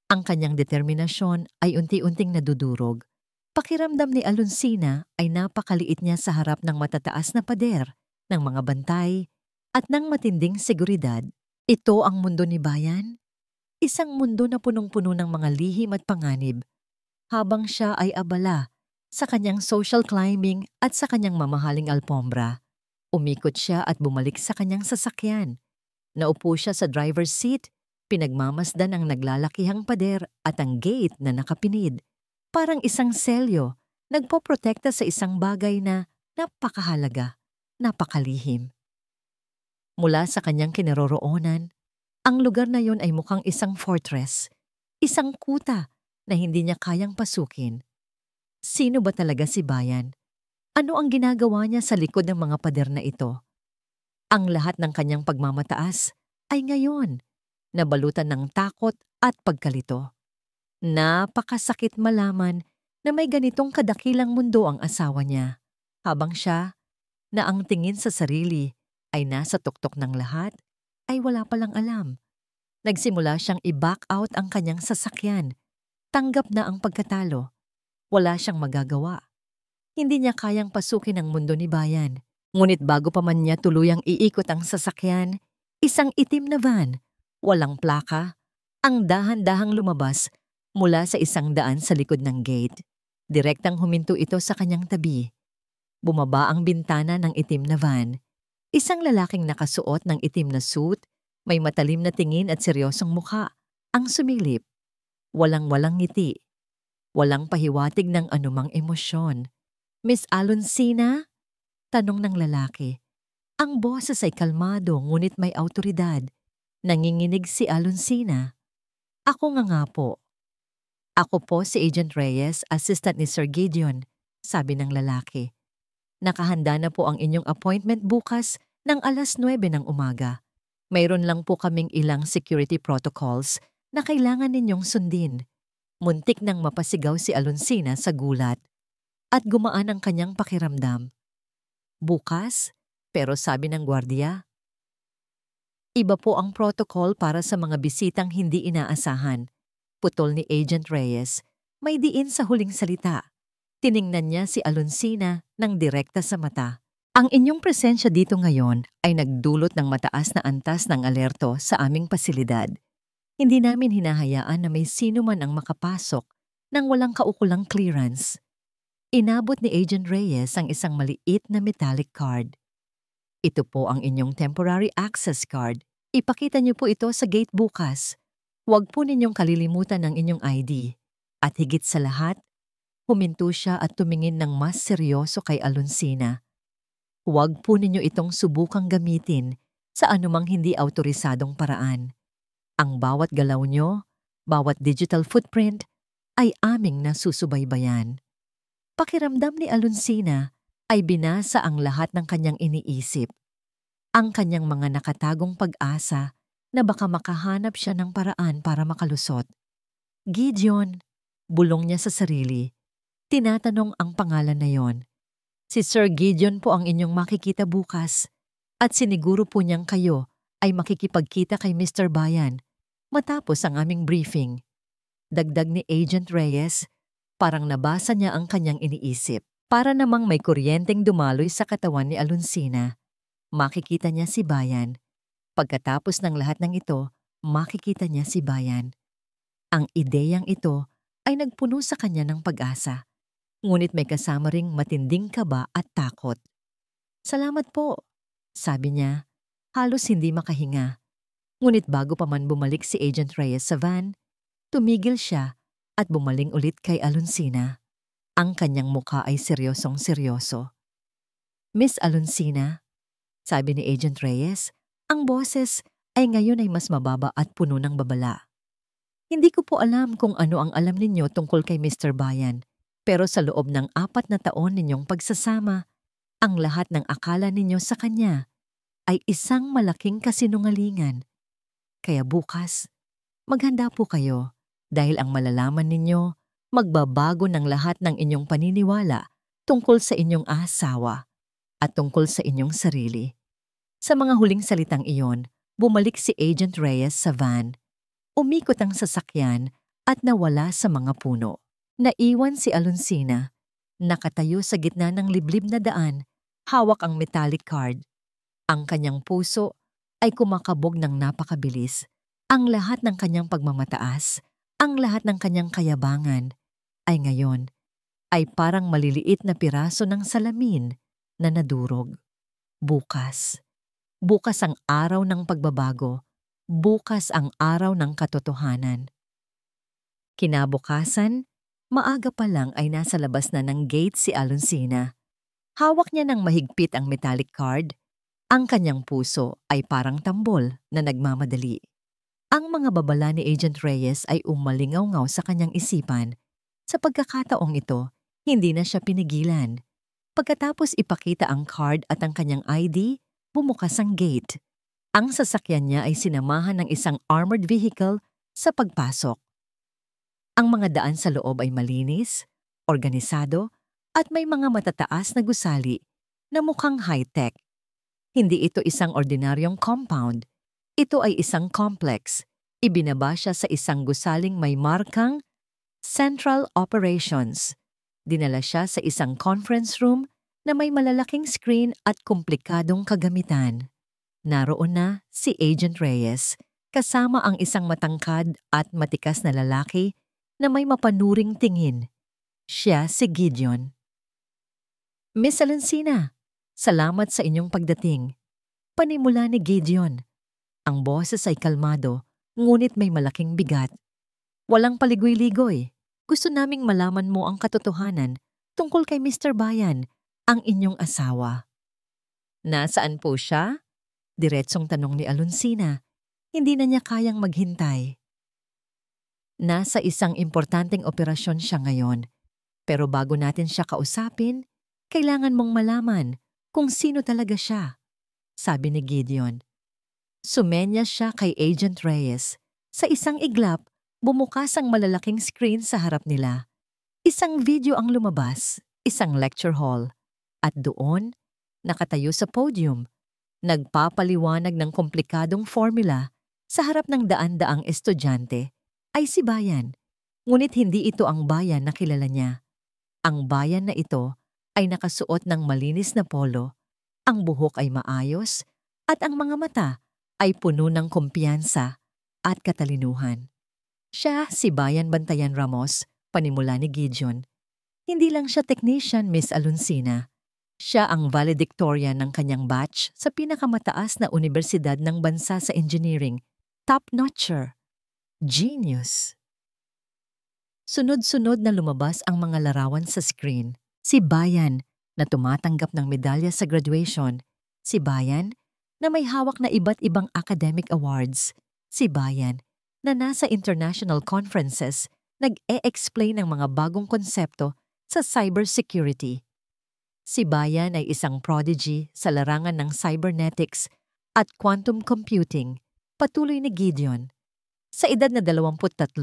ang kanyang determinasyon ay unti-unting nadudurog. Pakiramdam ni Alonsina ay napakaliit niya sa harap ng matataas na pader, ng mga bantay, at ng matinding seguridad. Ito ang mundo ni bayan? Isang mundo na punong-puno ng mga lihim at panganib. Habang siya ay abala sa kanyang social climbing at sa kanyang mamahaling alpombra, umikot siya at bumalik sa kanyang sasakyan. Naupo siya sa driver's seat, pinagmamasdan ang naglalakihang pader at ang gate na nakapinid. Parang isang selyo, nagpoprotekta sa isang bagay na napakahalaga, napakalihim. Mula sa kanyang kinaroroonan, ang lugar na yon ay mukhang isang fortress, isang kuta na hindi niya kayang pasukin. Sino ba talaga si bayan? Ano ang ginagawa niya sa likod ng mga pader na ito? Ang lahat ng kanyang pagmamataas ay ngayon, nabalutan ng takot at pagkalito. Napakasakit malaman na may ganitong kadakilang mundo ang asawa niya, habang siya, na ang tingin sa sarili ay nasa tuktok ng lahat, ay wala palang alam. Nagsimula siyang i-back out ang kanyang sasakyan. Tanggap na ang pagkatalo. Wala siyang magagawa. Hindi niya kayang pasukin ang mundo ni bayan. Ngunit bago pa man niya tuluyang iikot ang sasakyan, isang itim na van, walang plaka, ang dahan-dahang lumabas mula sa isang daan sa likod ng gate. Direktang huminto ito sa kanyang tabi. Bumaba ang bintana ng itim na van. Isang lalaking nakasuot ng itim na suit, may matalim na tingin at seryosong mukha, ang sumilip. Walang-walang ngiti. Walang pahiwatig ng anumang emosyon. Miss Alonsina? Tanong ng lalaki. Ang boses ay kalmado ngunit may awtoridad. Nanginginig si Alonsina. Ako nga po. Ako po si Agent Reyes, assistant ni Sir Gideon, sabi ng lalaki. Nakahanda na po ang inyong appointment bukas ng 9:00 ng umaga. Mayroon lang po kaming ilang security protocols na kailangan ninyong sundin. Muntik nang mapasigaw si Alonsina sa gulat. At gumaan ang kanyang pakiramdam. Bukas, pero sabi ng gwardiya, iba po ang protocol para sa mga bisitang hindi inaasahan. Putol ni Agent Reyes, may diin sa huling salita. Tiningnan niya si Alonsina ng direkta sa mata. Ang inyong presensya dito ngayon ay nagdulot ng mataas na antas ng alerto sa aming pasilidad. Hindi namin hinahayaan na may sino man ang makapasok nang walang kaukulang clearance. Inabot ni Agent Reyes ang isang maliit na metallic card. Ito po ang inyong temporary access card. Ipakita niyo po ito sa gate bukas. Huwag po ninyong kalilimutan ang inyong ID. At higit sa lahat, huminto siya at tumingin ng mas seryoso kay Alonsina. Huwag po ninyo itong subukang gamitin sa anumang hindi autorisadong paraan. Ang bawat galaw nyo, bawat digital footprint, ay aming nasusubaybayan. Pakiramdam ni Alonsina ay binasa ang lahat ng kanyang iniisip. Ang kanyang mga nakatagong pag-asa na baka makahanap siya ng paraan para makalusot. Gideon, bulong niya sa sarili. Tinatanong ang pangalan na yon. Si Sir Gideon po ang inyong makikita bukas at siniguro po niyang kayo ay makikipagkita kay Mr. Bayan matapos ang aming briefing. Dagdag ni Agent Reyes, parang nabasa niya ang kanyang iniisip. Para namang may kuryenteng dumaloy sa katawan ni Alonsina. Makikita niya si Bayan. Pagkatapos ng lahat ng ito, makikita niya si Bayan. Ang ideyang ito ay nagpuno sa kanya ng pag-asa. Ngunit may kasama ring matinding kaba at takot. "Salamat po," sabi niya, halos hindi makahinga. Ngunit bago pa man bumalik si Agent Reyes sa van, tumigil siya at bumaling ulit kay Alonsina. Ang kanyang mukha ay seryosong-seryoso. "Miss Alonsina," sabi ni Agent Reyes, ang boses ay ngayon ay mas mababa at puno ng babala. "Hindi ko po alam kung ano ang alam ninyo tungkol kay Mr. Bayan, pero sa loob ng 4 na taon ninyong pagsasama, ang lahat ng akala ninyo sa kanya ay isang malaking kasinungalingan. Kaya bukas, maghanda po kayo dahil ang malalaman ninyo, magbabago ng lahat ng inyong paniniwala tungkol sa inyong asawa at tungkol sa inyong sarili." Sa mga huling salitang iyon, bumalik si Agent Reyes sa van. Umikot ang sasakyan at nawala sa mga puno. Naiwan si Alonsina, nakatayo sa gitna ng liblib na daan, hawak ang metallic card. Ang kanyang puso ay kumakabog ng napakabilis. Ang lahat ng kanyang pagmamataas, ang lahat ng kanyang kayabangan, ay ngayon ay parang maliliit na piraso ng salamin na nadurog. Bukas ang araw ng pagbabago. Bukas ang araw ng katotohanan. Kinabukasan, maaga pa lang ay nasa labas na ng gate si Alonsina. Hawak niya ng mahigpit ang metallic card. Ang kanyang puso ay parang tambol na nagmamadali. Ang mga babala ni Agent Reyes ay umalingaw-ngaw sa kanyang isipan. Sa pagkakataong ito, hindi na siya pinigilan. Pagkatapos ipakita ang card at ang kanyang ID, bumukas ang gate. Ang sasakyan niya ay sinamahan ng isang armored vehicle sa pagpasok. Ang mga daan sa loob ay malinis, organisado, at may mga matataas na gusali na mukhang high-tech. Hindi ito isang ordinaryong compound. Ito ay isang complex. Ibinaba siya sa isang gusaling may markang Central Operations. Dinala siya sa isang conference room na may malalaking screen at komplikadong kagamitan. Naroon na si Agent Reyes, kasama ang isang matangkad at matikas na lalaki na may mapanuring tingin. Siya si Gideon. "Miss Alonsina, salamat sa inyong pagdating." Panimula ni Gideon. Ang boses ay kalmado, ngunit may malaking bigat. "Walang paligoy-ligoy. Gusto naming malaman mo ang katotohanan tungkol kay Mr. Bayan, ang inyong asawa." "Nasaan po siya?" Diretsong tanong ni Alonsina. Hindi na niya kayang maghintay. "Nasa isang importanteng operasyon siya ngayon. Pero bago natin siya kausapin, kailangan mong malaman kung sino talaga siya," sabi ni Gideon. Sumenya siya kay Agent Reyes. Sa isang iglap, bumukas ang malalaking screen sa harap nila. Isang video ang lumabas, isang lecture hall. At doon, nakatayo sa podium, nagpapaliwanag ng komplikadong formula sa harap ng daan-daang estudyante, ay si Bayan. Ngunit hindi ito ang Bayan na kilala niya. Ang Bayan na ito ay nakasuot ng malinis na polo, ang buhok ay maayos, at ang mga mata ay puno ng kumpiyansa at katalinuhan. Siya si Bayan Bantayan Ramos, panimula ni Gideon. Hindi lang siya technician, Miss Aluncina. Siya ang valedictorian ng kanyang batch sa pinakamataas na universidad ng bansa sa engineering. Top-notcher. Genius. Sunod-sunod na lumabas ang mga larawan sa screen. Si Bayan, na tumatanggap ng medalya sa graduation. Si Bayan, na may hawak na iba't ibang academic awards. Si Bayan, na nasa international conferences, nag-e-explain ng mga bagong konsepto sa cybersecurity. Si Bayan ay isang prodigy sa larangan ng cybernetics at quantum computing, patuloy ni Gideon. Sa edad na 23,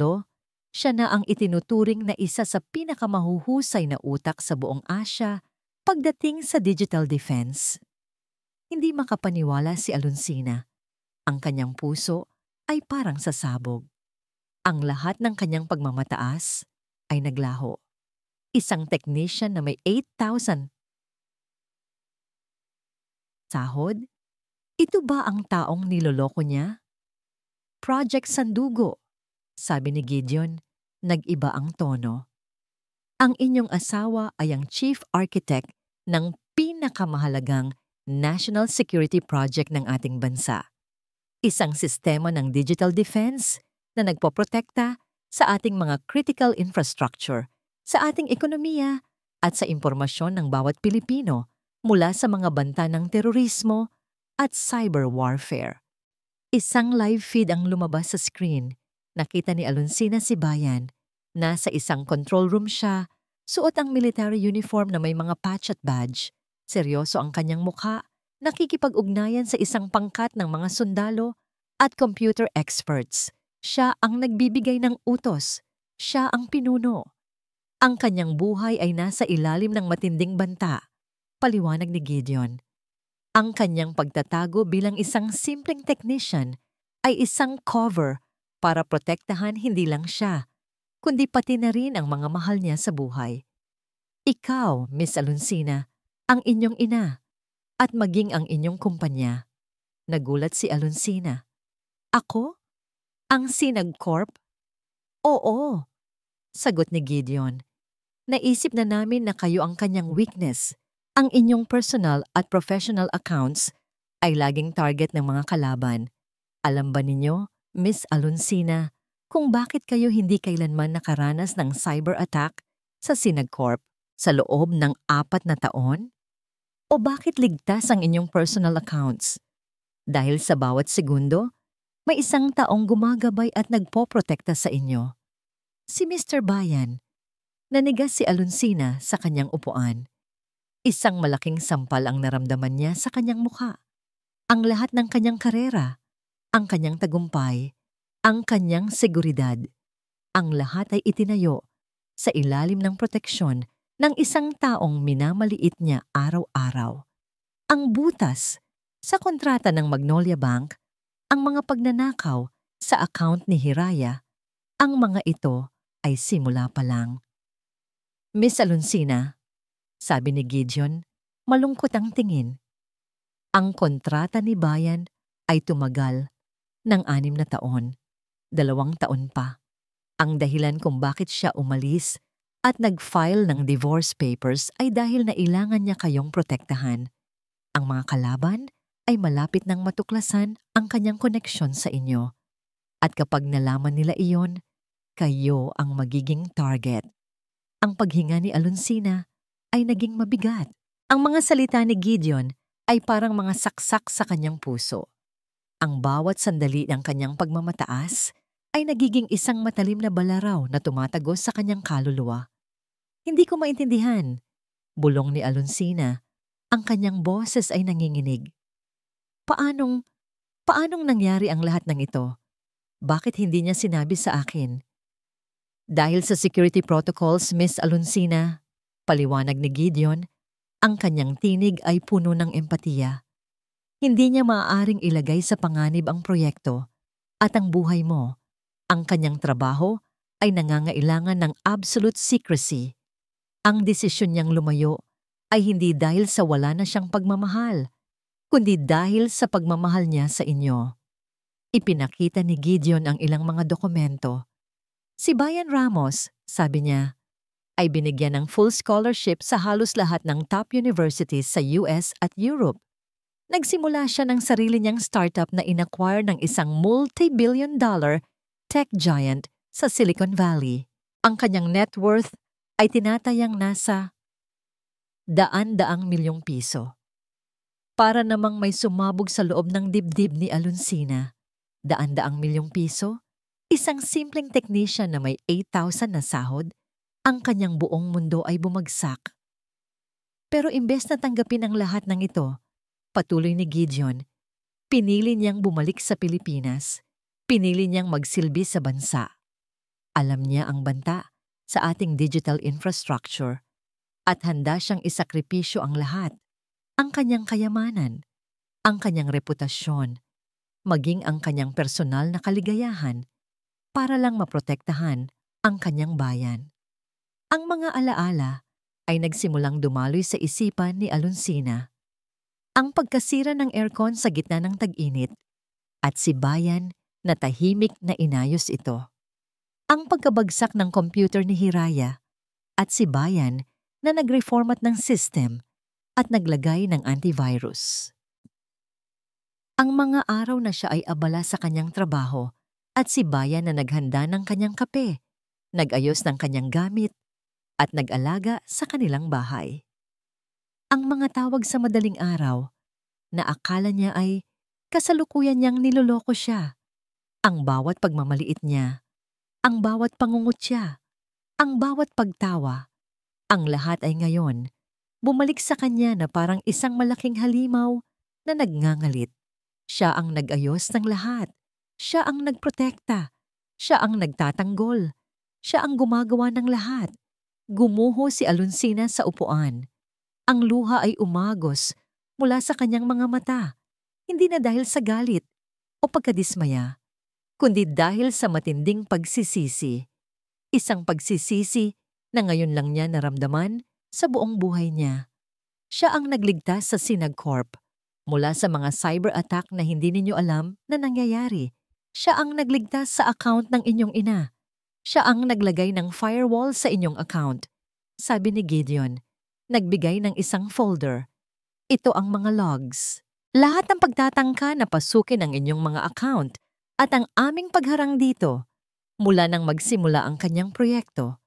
siya na ang itinuturing na isa sa pinakamahuhusay na utak sa buong Asya pagdating sa digital defense. Hindi makapaniwala si Aluncina. Ang kanyang puso ay parang sasabog. Ang lahat ng kanyang pagmamataas ay naglaho. Isang technician na may 8,000 sahod? Ito ba ang taong niloloko niya? Project Sandugo, sabi ni Gideon, nag-iba ang tono. Ang inyong asawa ay ang chief architect ng pinakamahalagang national security project ng ating bansa. Isang sistema ng digital defense na nagpoprotekta sa ating mga critical infrastructure, sa ating ekonomiya at sa impormasyon ng bawat Pilipino mula sa mga banta ng terorismo at cyber warfare. Isang live feed ang lumabas sa screen. Nakita ni Aluncina si Bayan. Nasa isang control room siya, suot ang military uniform na may mga patch at badge. Seryoso ang kanyang mukha, nakikipag-ugnayan sa isang pangkat ng mga sundalo at computer experts. Siya ang nagbibigay ng utos. Siya ang pinuno. Ang kanyang buhay ay nasa ilalim ng matinding banta, paliwanag ni Gideon. Ang kanyang pagtatago bilang isang simpleng technician ay isang cover para protektahan hindi lang siya, kundi pati na rin ang mga mahal niya sa buhay. Ikaw, Miss Aluncina, ang inyong ina, at maging ang inyong kumpanya. Nagulat si Aluncina. Ako? Ang Sinag Corp? Oo, sagot ni Gideon. Naisip na namin na kayo ang kanyang weakness. Ang inyong personal at professional accounts ay laging target ng mga kalaban. Alam ba ninyo, Miss Aluncina, kung bakit kayo hindi kailanman nakaranas ng cyber attack sa Sinag Corp sa loob ng 4 na taon? O bakit ligtas ang inyong personal accounts? Dahil sa bawat segundo, may isang taong gumagabay at nagpoprotekta sa inyo. Si Mr. Bayan. Nanigas si Aluncina sa kanyang upuan. Isang malaking sampal ang naramdaman niya sa kanyang mukha. Ang lahat ng kanyang karera, ang kanyang tagumpay, ang kanyang seguridad, ang lahat ay itinayo sa ilalim ng proteksyon ng isang taong minamaliit niya araw-araw. Ang butas sa kontrata ng Magnolia Bank, ang mga pagnanakaw sa account ni Hiraya, ang mga ito ay simula pa lang. Miss Aluncina, sabi ni Gideon, malungkot ang tingin. Ang kontrata ni Bayan ay tumagal ng 6 na taon, 2 taon pa. Ang dahilan kung bakit siya umalis at nag-file ng divorce papers ay dahil nailangan niya kayong protektahan. Ang mga kalaban ay malapit nang matuklasan ang kanyang koneksyon sa inyo. At kapag nalaman nila iyon, kayo ang magiging target. Ang paghinga ni Aluncina ay naging mabigat. Ang mga salita ni Gideon ay parang mga saksak sa kanyang puso. Ang bawat sandali ng kanyang pagmamataas ay nagiging isang matalim na balaraw na tumatagos sa kanyang kaluluwa. Hindi ko maintindihan. Bulong ni Aluncina. Ang kanyang boses ay nanginginig. Paanong nangyari ang lahat ng ito? Bakit hindi niya sinabi sa akin? Dahil sa security protocols, Miss Aluncina, paliwanag ni Gideon, ang kanyang tinig ay puno ng empatiya. Hindi niya maaaring ilagay sa panganib ang proyekto at ang buhay mo. Ang kanyang trabaho ay nangangailangan ng absolute secrecy. Ang desisyon niyang lumayo ay hindi dahil sa wala na siyang pagmamahal, kundi dahil sa pagmamahal niya sa inyo. Ipinakita ni Gideon ang ilang mga dokumento. Si Bayan Ramos, sabi niya, ay binigyan ng full scholarship sa halos lahat ng top universities sa US at Europe. Nagsimula siya ng sarili niyang startup na inacquire ng isang multi-billion-dollar tech giant sa Silicon Valley. Ang kanyang net worth ay tinatayang nasa daan-daang milyong piso. Para namang may sumabog sa loob ng dibdib ni Alonsina, daan-daang milyong piso, isang simpleng technician na may 8,000 na sahod, ang kanyang buong mundo ay bumagsak. Pero imbes na tanggapin ang lahat ng ito, patuloy ni Gideon, pinili niyang bumalik sa Pilipinas, pinili niyang magsilbi sa bansa. Alam niya ang banta sa ating digital infrastructure at handa siyang isakripisyo ang lahat, ang kanyang kayamanan, ang kanyang reputasyon, maging ang kanyang personal na kaligayahan para lang maprotektahan ang kanyang bayan. Ang mga alaala ay nagsimulang dumaloy sa isipan ni Alonsina. Ang pagkasira ng aircon sa gitna ng tag-init at si bayan na tahimik na inayos ito. Ang pagkabagsak ng computer ni Hiraya at si bayan na nag-reformat ng system at naglagay ng antivirus. Ang mga araw na siya ay abala sa kanyang trabaho at si bayan na naghanda ng kanyang kape, nag-ayos ng kanyang gamit at nag-alaga sa kanilang bahay. Ang mga tawag sa madaling araw na akala niya ay kasalukuyan niyang niloloko siya. Ang bawat pagmamaliit niya, ang bawat pangungutya, ang bawat pagtawa, ang lahat ay ngayon bumalik sa kanya na parang isang malaking halimaw na nagngangalit. Siya ang nag-ayos ng lahat. Siya ang nagprotekta. Siya ang nagtatanggol. Siya ang gumagawa ng lahat. Gumuho si Alonsina sa upuan. Ang luha ay umagos mula sa kanyang mga mata, hindi na dahil sa galit o pagkadismaya, kundi dahil sa matinding pagsisisi. Isang pagsisisi na ngayon lang niya naramdaman sa buong buhay niya. Siya ang nagligtas sa Sinag-Corp mula sa mga cyber attack na hindi ninyo alam na nangyayari. Siya ang nagligtas sa account ng inyong ina. Siya ang naglagay ng firewall sa inyong account. Sabi ni Gideon, nagbigay ng isang folder. Ito ang mga logs. Lahat ng pagtatangka na pasukin ang inyong mga account at ang aming pagharang dito mula nang magsimula ang kanyang proyekto.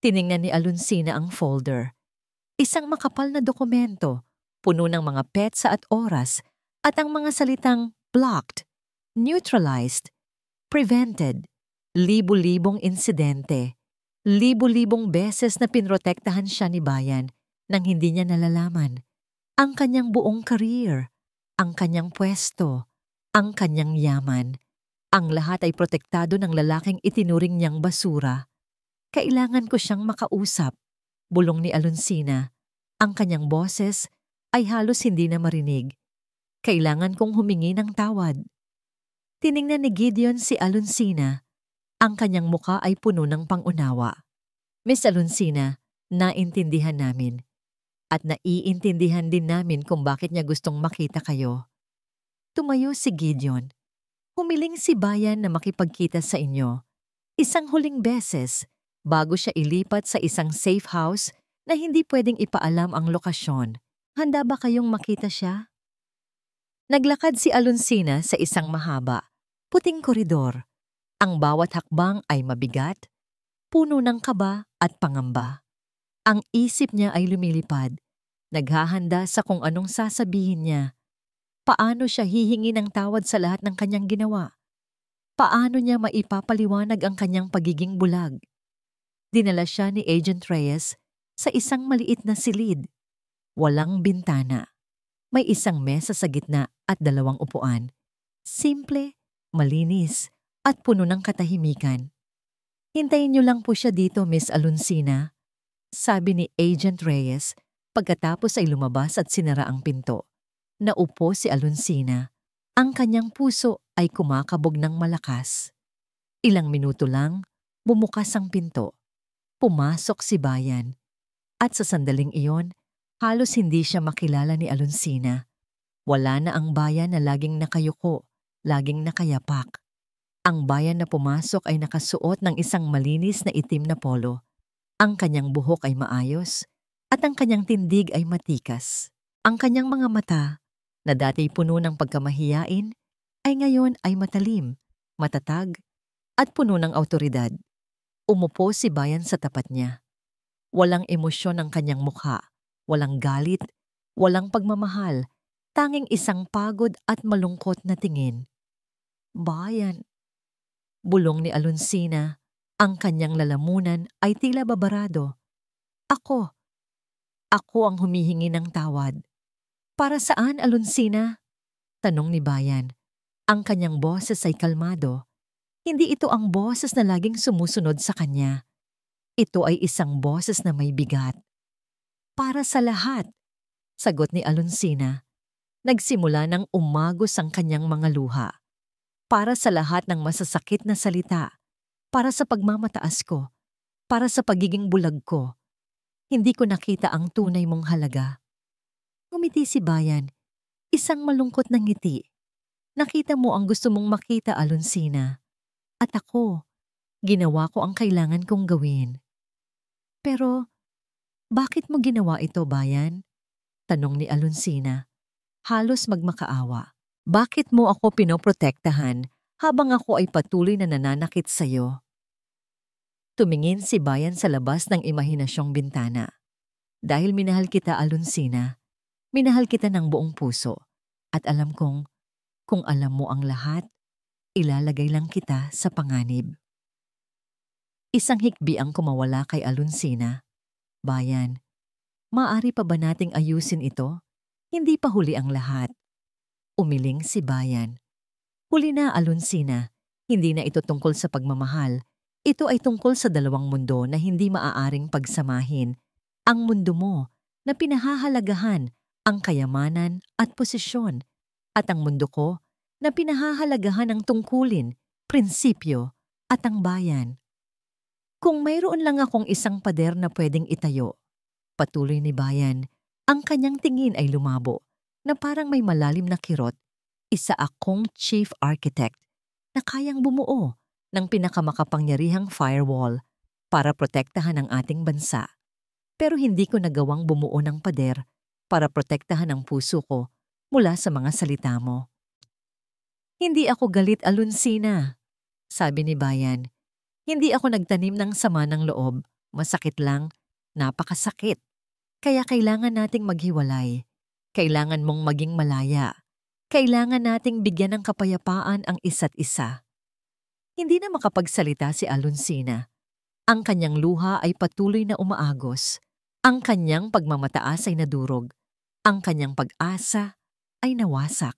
Tiningnan ni Alonsina ang folder. Isang makapal na dokumento, puno ng mga petsa at oras at ang mga salitang blocked, neutralized, prevented. Libu-libong insidente, libu-libong beses na pinrotektahan siya ni bayan nang hindi niya nalalaman. Ang kanyang buong career, ang kanyang pwesto, ang kanyang yaman, ang lahat ay protektado ng lalaking itinuring niyang basura. Kailangan ko siyang makausap, bulong ni Alonsina. Ang kanyang boses ay halos hindi na marinig. Kailangan kong humingi ng tawad. Tiningnan ni Gideon si Alonsina. Ang kanyang muka ay puno ng pangunawa. Miss Alonsina, naintindihan namin. At naiintindihan din namin kung bakit niya gustong makita kayo. Tumayo si Gideon. Humiling si bayan na makipagkita sa inyo. Isang huling beses bago siya ilipat sa isang safe house na hindi pwedeng ipaalam ang lokasyon. Handa ba kayong makita siya? Naglakad si Alonsina sa isang mahaba, puting koridor. Ang bawat hakbang ay mabigat, puno ng kaba at pangamba. Ang isip niya ay lumilipad, naghahanda sa kung anong sasabihin niya. Paano siya hihingi ng tawad sa lahat ng kanyang ginawa? Paano niya maipapaliwanag ang kanyang pagiging bulag? Dinala siya ni Agent Reyes sa isang maliit na silid. Walang bintana. May isang mesa sa gitna at 2 upuan. Simple, malinis, at puno ng katahimikan. Hintayin niyo lang po siya dito, Miss Alonsina, sabi ni Agent Reyes pagkatapos ay lumabas at sinara ang pinto. Naupo si Alonsina. Ang kanyang puso ay kumakabog ng malakas. Ilang minuto lang, bumukas ang pinto. Pumasok si bayan. At sa sandaling iyon, halos hindi siya makilala ni Alonsina. Wala na ang bayan na laging nakayuko, laging nakayapak. Ang bayan na pumasok ay nakasuot ng isang malinis na itim na polo. Ang kanyang buhok ay maayos at ang kanyang tindig ay matikas. Ang kanyang mga mata, na dati puno ng pagkamahiyain, ay ngayon ay matalim, matatag, at puno ng awtoridad. Umupo si Bayan sa tapat niya. Walang emosyon ang kanyang mukha, walang galit, walang pagmamahal, tanging isang pagod at malungkot na tingin. Bayan, bulong ni Alonsina, ang kanyang lalamunan ay tila babarado. Ako ang humihingi ng tawad. Para saan, Alonsina? Tanong ni Bayan. Ang kanyang boses ay kalmado. Hindi ito ang boses na laging sumusunod sa kanya. Ito ay isang boses na may bigat. Para sa lahat, sagot ni Alonsina. Nagsimula ng umagos ang kanyang mga luha. Para sa lahat ng masasakit na salita. Para sa pagmamataas ko. Para sa pagiging bulag ko. Hindi ko nakita ang tunay mong halaga. Ngumiti si Bayan. Isang malungkot na ngiti. Nakita mo ang gusto mong makita, Alonsina. At ako, ginawa ko ang kailangan kong gawin. Pero, bakit mo ginawa ito, Bayan? Tanong ni Alonsina. Halos magmakaawa. Bakit mo ako pinoprotektahan habang ako ay patuloy na nananakit sa'yo? Tumingin si Bayan sa labas ng imahinasyong bintana. Dahil minahal kita, Alonsina, minahal kita ng buong puso. At alam kong, kung alam mo ang lahat, ilalagay lang kita sa panganib. Isang hikbi ang kumawala kay Alonsina. Bayan, maaari pa ba nating ayusin ito? Hindi pa huli ang lahat. Umiling si Bayan. Huli na, Alonsina. Hindi na ito tungkol sa pagmamahal. Ito ay tungkol sa dalawang mundo na hindi maaaring pagsamahin. Ang mundo mo na pinahahalagahan ang kayamanan at posisyon, at ang mundo ko na pinahahalagahan ang tungkulin, prinsipyo at ang bayan. Kung mayroon lang akong isang pader na pwedeng itayo, patuloy ni Bayan, ang kanyang tingin ay lumabo na parang may malalim na kirot. Isa akong chief architect na kayang bumuo ng pinakamakapangyarihang firewall para protektahan ang ating bansa. Pero hindi ko nagawang bumuo ng pader para protektahan ang puso ko mula sa mga salita mo. Hindi ako galit, Alonsina, sabi ni Bayan. Hindi ako nagtanim ng sama ng loob. Masakit lang, napakasakit. Kaya kailangan nating maghiwalay. Kailangan mong maging malaya. Kailangan nating bigyan ng kapayapaan ang isa't isa. Hindi na makapagsalita si Alonsina. Ang kanyang luha ay patuloy na umaagos. Ang kanyang pagmamataas ay nadurog. Ang kanyang pag-asa ay nawasak.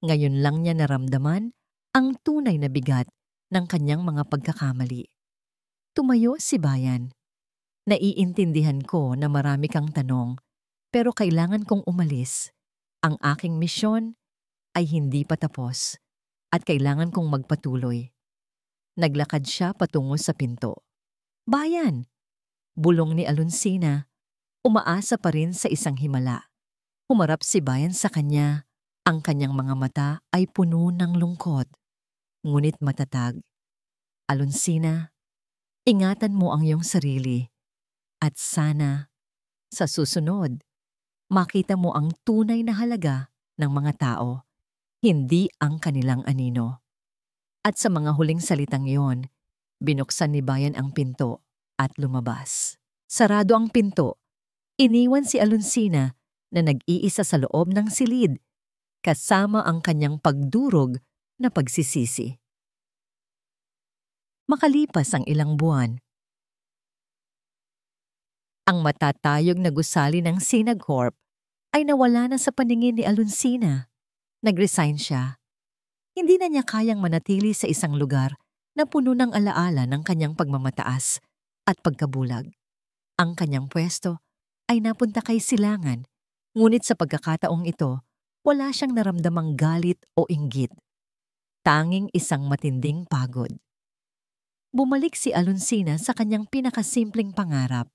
Ngayon lang niya naramdaman ang tunay na bigat ng kanyang mga pagkakamali. Tumayo si Bayan. Naiintindihan ko na marami kang tanong, pero kailangan kong umalis. Ang aking misyon ay hindi pa tapos at kailangan kong magpatuloy. Naglakad siya patungo sa pinto. Bayan! Bulong ni Alonsina. Umaasa pa rin sa isang himala. Humarap si Bayan sa kanya. Ang kanyang mga mata ay puno ng lungkot. Ngunit matatag. Alonsina, ingatan mo ang iyong sarili. At sana, sa susunod, makita mo ang tunay na halaga ng mga tao, hindi ang kanilang anino. At sa mga huling salitang iyon, binuksan ni Bayan ang pinto at lumabas. Sarado ang pinto. Iniwan si Alonsina na nag-iisa sa loob ng silid, kasama ang kanyang pagdurog na pagsisisi. Makalipas ang ilang buwan, ang matatayog na gusali ng Sinagcorp ay nawala na sa paningin ni Alonsina. Nag-resign siya. Hindi na niya kayang manatili sa isang lugar na puno ng alaala ng kanyang pagmamataas at pagkabulag. Ang kanyang pwesto ay napunta kay Silangan, ngunit sa pagkakataong ito, wala siyang naramdamang galit o inggit. Tanging isang matinding pagod. Bumalik si Alonsina sa kanyang pinakasimpleng pangarap,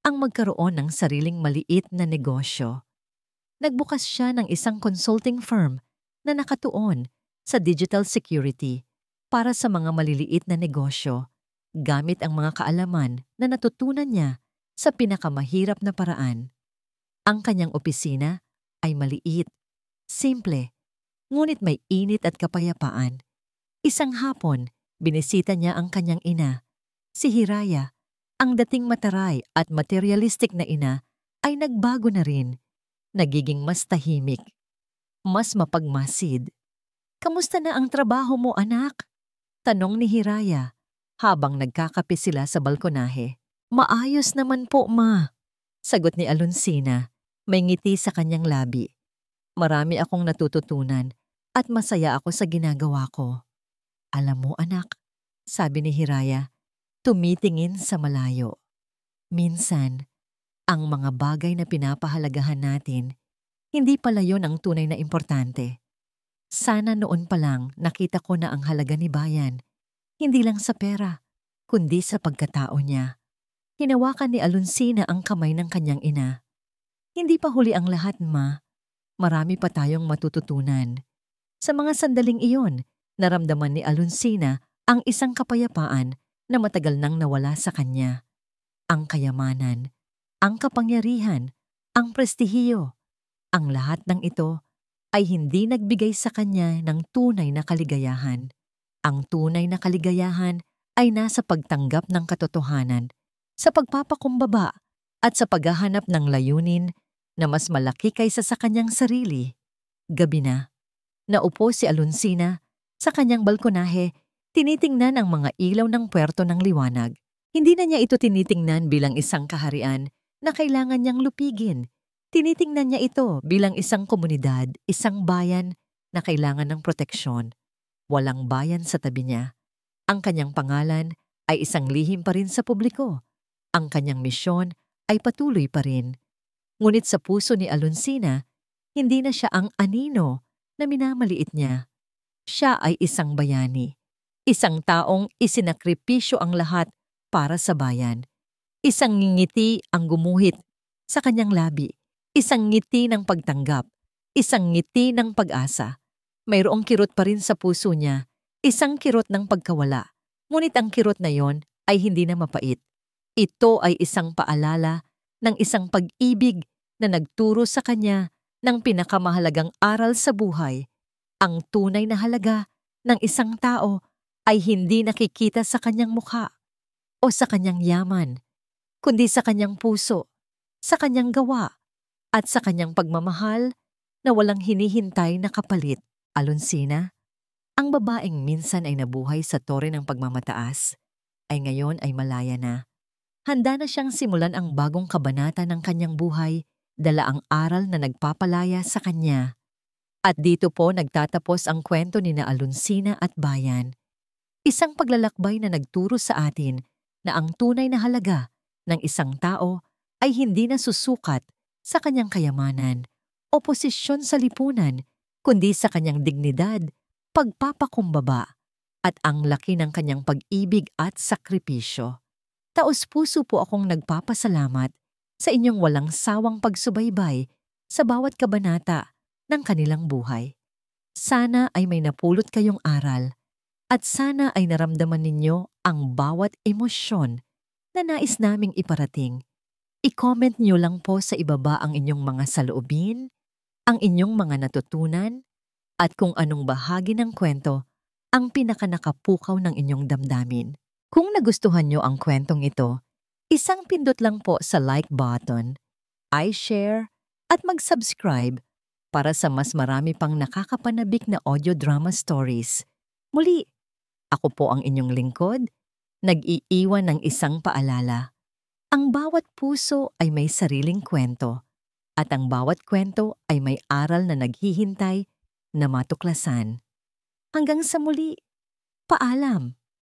ang magkaroon ng sariling maliit na negosyo. Nagbukas siya ng isang consulting firm na nakatuon sa digital security para sa mga maliliit na negosyo, gamit ang mga kaalaman na natutunan niya sa pinakamahirap na paraan. Ang kanyang opisina ay maliit, simple, ngunit may init at kapayapaan. Isang hapon, binisita niya ang kanyang ina. Si Hiraya, ang dating mataray at materialistic na ina, ay nagbago na rin. Nagiging mas tahimik, mas mapagmasid. "Kamusta na ang trabaho mo, anak?" tanong ni Hiraya habang nagkakape sila sa balkonahe. "Maayos naman po, ma," sagot ni Alonsina. May ngiti sa kanyang labi. "Marami akong natututunan at masaya ako sa ginagawa ko." "Alam mo, anak," sabi ni Hiraya, tumitingin sa malayo. "Minsan, ang mga bagay na pinapahalagahan natin, hindi pala yon ang tunay na importante. Sana noon pa lang nakita ko na ang halaga ni Bayan, hindi lang sa pera, kundi sa pagkatao niya." Hinawakan ni Alonsina ang kamay ng kanyang ina. "Hindi pa huli ang lahat, ma. Marami pa tayong matututunan." Sa mga sandaling iyon, naramdaman ni Alonsina ang isang kapayapaan na matagal nang nawala sa kanya. Ang kayamanan, ang kapangyarihan, ang prestihiyo, ang lahat ng ito ay hindi nagbigay sa kanya ng tunay na kaligayahan. Ang tunay na kaligayahan ay nasa pagtanggap ng katotohanan, sa pagpapakumbaba at sa paghahanap ng layunin na mas malaki kaysa sa kanyang sarili. Gabi na. Naupo si Alonsina sa kanyang balkonahe, tinitingnan ang mga ilaw ng puwerto ng liwanag. Hindi na niya ito tinitingnan bilang isang kaharian na kailangan niyang lupigin. Tinitingnan niya ito bilang isang komunidad, isang bayan na kailangan ng proteksyon. Walang bayan sa tabi niya. Ang kanyang pangalan ay isang lihim pa rin sa publiko. Ang kanyang misyon ay patuloy pa rin. Ngunit sa puso ni Alonsina, hindi na siya ang anino na minamaliit niya. Siya ay isang bayani. Isang taong isinakripisyo ang lahat para sa bayan. Isang ngiti ang gumuhit sa kanyang labi. Isang ngiti ng pagtanggap. Isang ngiti ng pag-asa. Mayroong kirot pa rin sa puso niya. Isang kirot ng pagkawala. Ngunit ang kirot na yon ay hindi na mapait. Ito ay isang paalala ng isang pag-ibig na nagturo sa kanya ng pinakamahalagang aral sa buhay. Ang tunay na halaga ng isang tao ay hindi nakikita sa kanyang mukha o sa kanyang yaman, kundi sa kanyang puso, sa kanyang gawa, at sa kanyang pagmamahal na walang hinihintay na kapalit. Alonsina, ang babaeng minsan ay nabuhay sa tore ng pagmamataas, ay ngayon ay malaya na. Handa na siyang simulan ang bagong kabanata ng kanyang buhay, dala ang aral na nagpapalaya sa kanya. At dito po nagtatapos ang kwento ni na Alonsina at Bayan. Isang paglalakbay na nagturo sa atin na ang tunay na halaga ng isang tao ay hindi na susukat sa kanyang kayamanan o posisyon sa lipunan, kundi sa kanyang dignidad, pagpapakumbaba, at ang laki ng kanyang pag-ibig at sakripisyo. Taos-puso po akong nagpapasalamat sa inyong walang sawang pagsubaybay sa bawat kabanata ng kanilang buhay. Sana ay may napulot kayong aral at sana ay naramdaman ninyo ang bawat emosyon na nais naming iparating. I-comment nyo lang po sa ibaba ang inyong mga saloobin, ang inyong mga natutunan, at kung anong bahagi ng kwento ang pinakanakapukaw ng inyong damdamin. Kung nagustuhan nyo ang kwentong ito, isang pindot lang po sa like button, i-share, at mag-subscribe para sa mas marami pang nakakapanabik na audio drama stories. Muli, ako po ang inyong lingkod, nag-iiwan ng isang paalala. Ang bawat puso ay may sariling kwento, at ang bawat kwento ay may aral na naghihintay na matuklasan. Hanggang sa muli, paalam!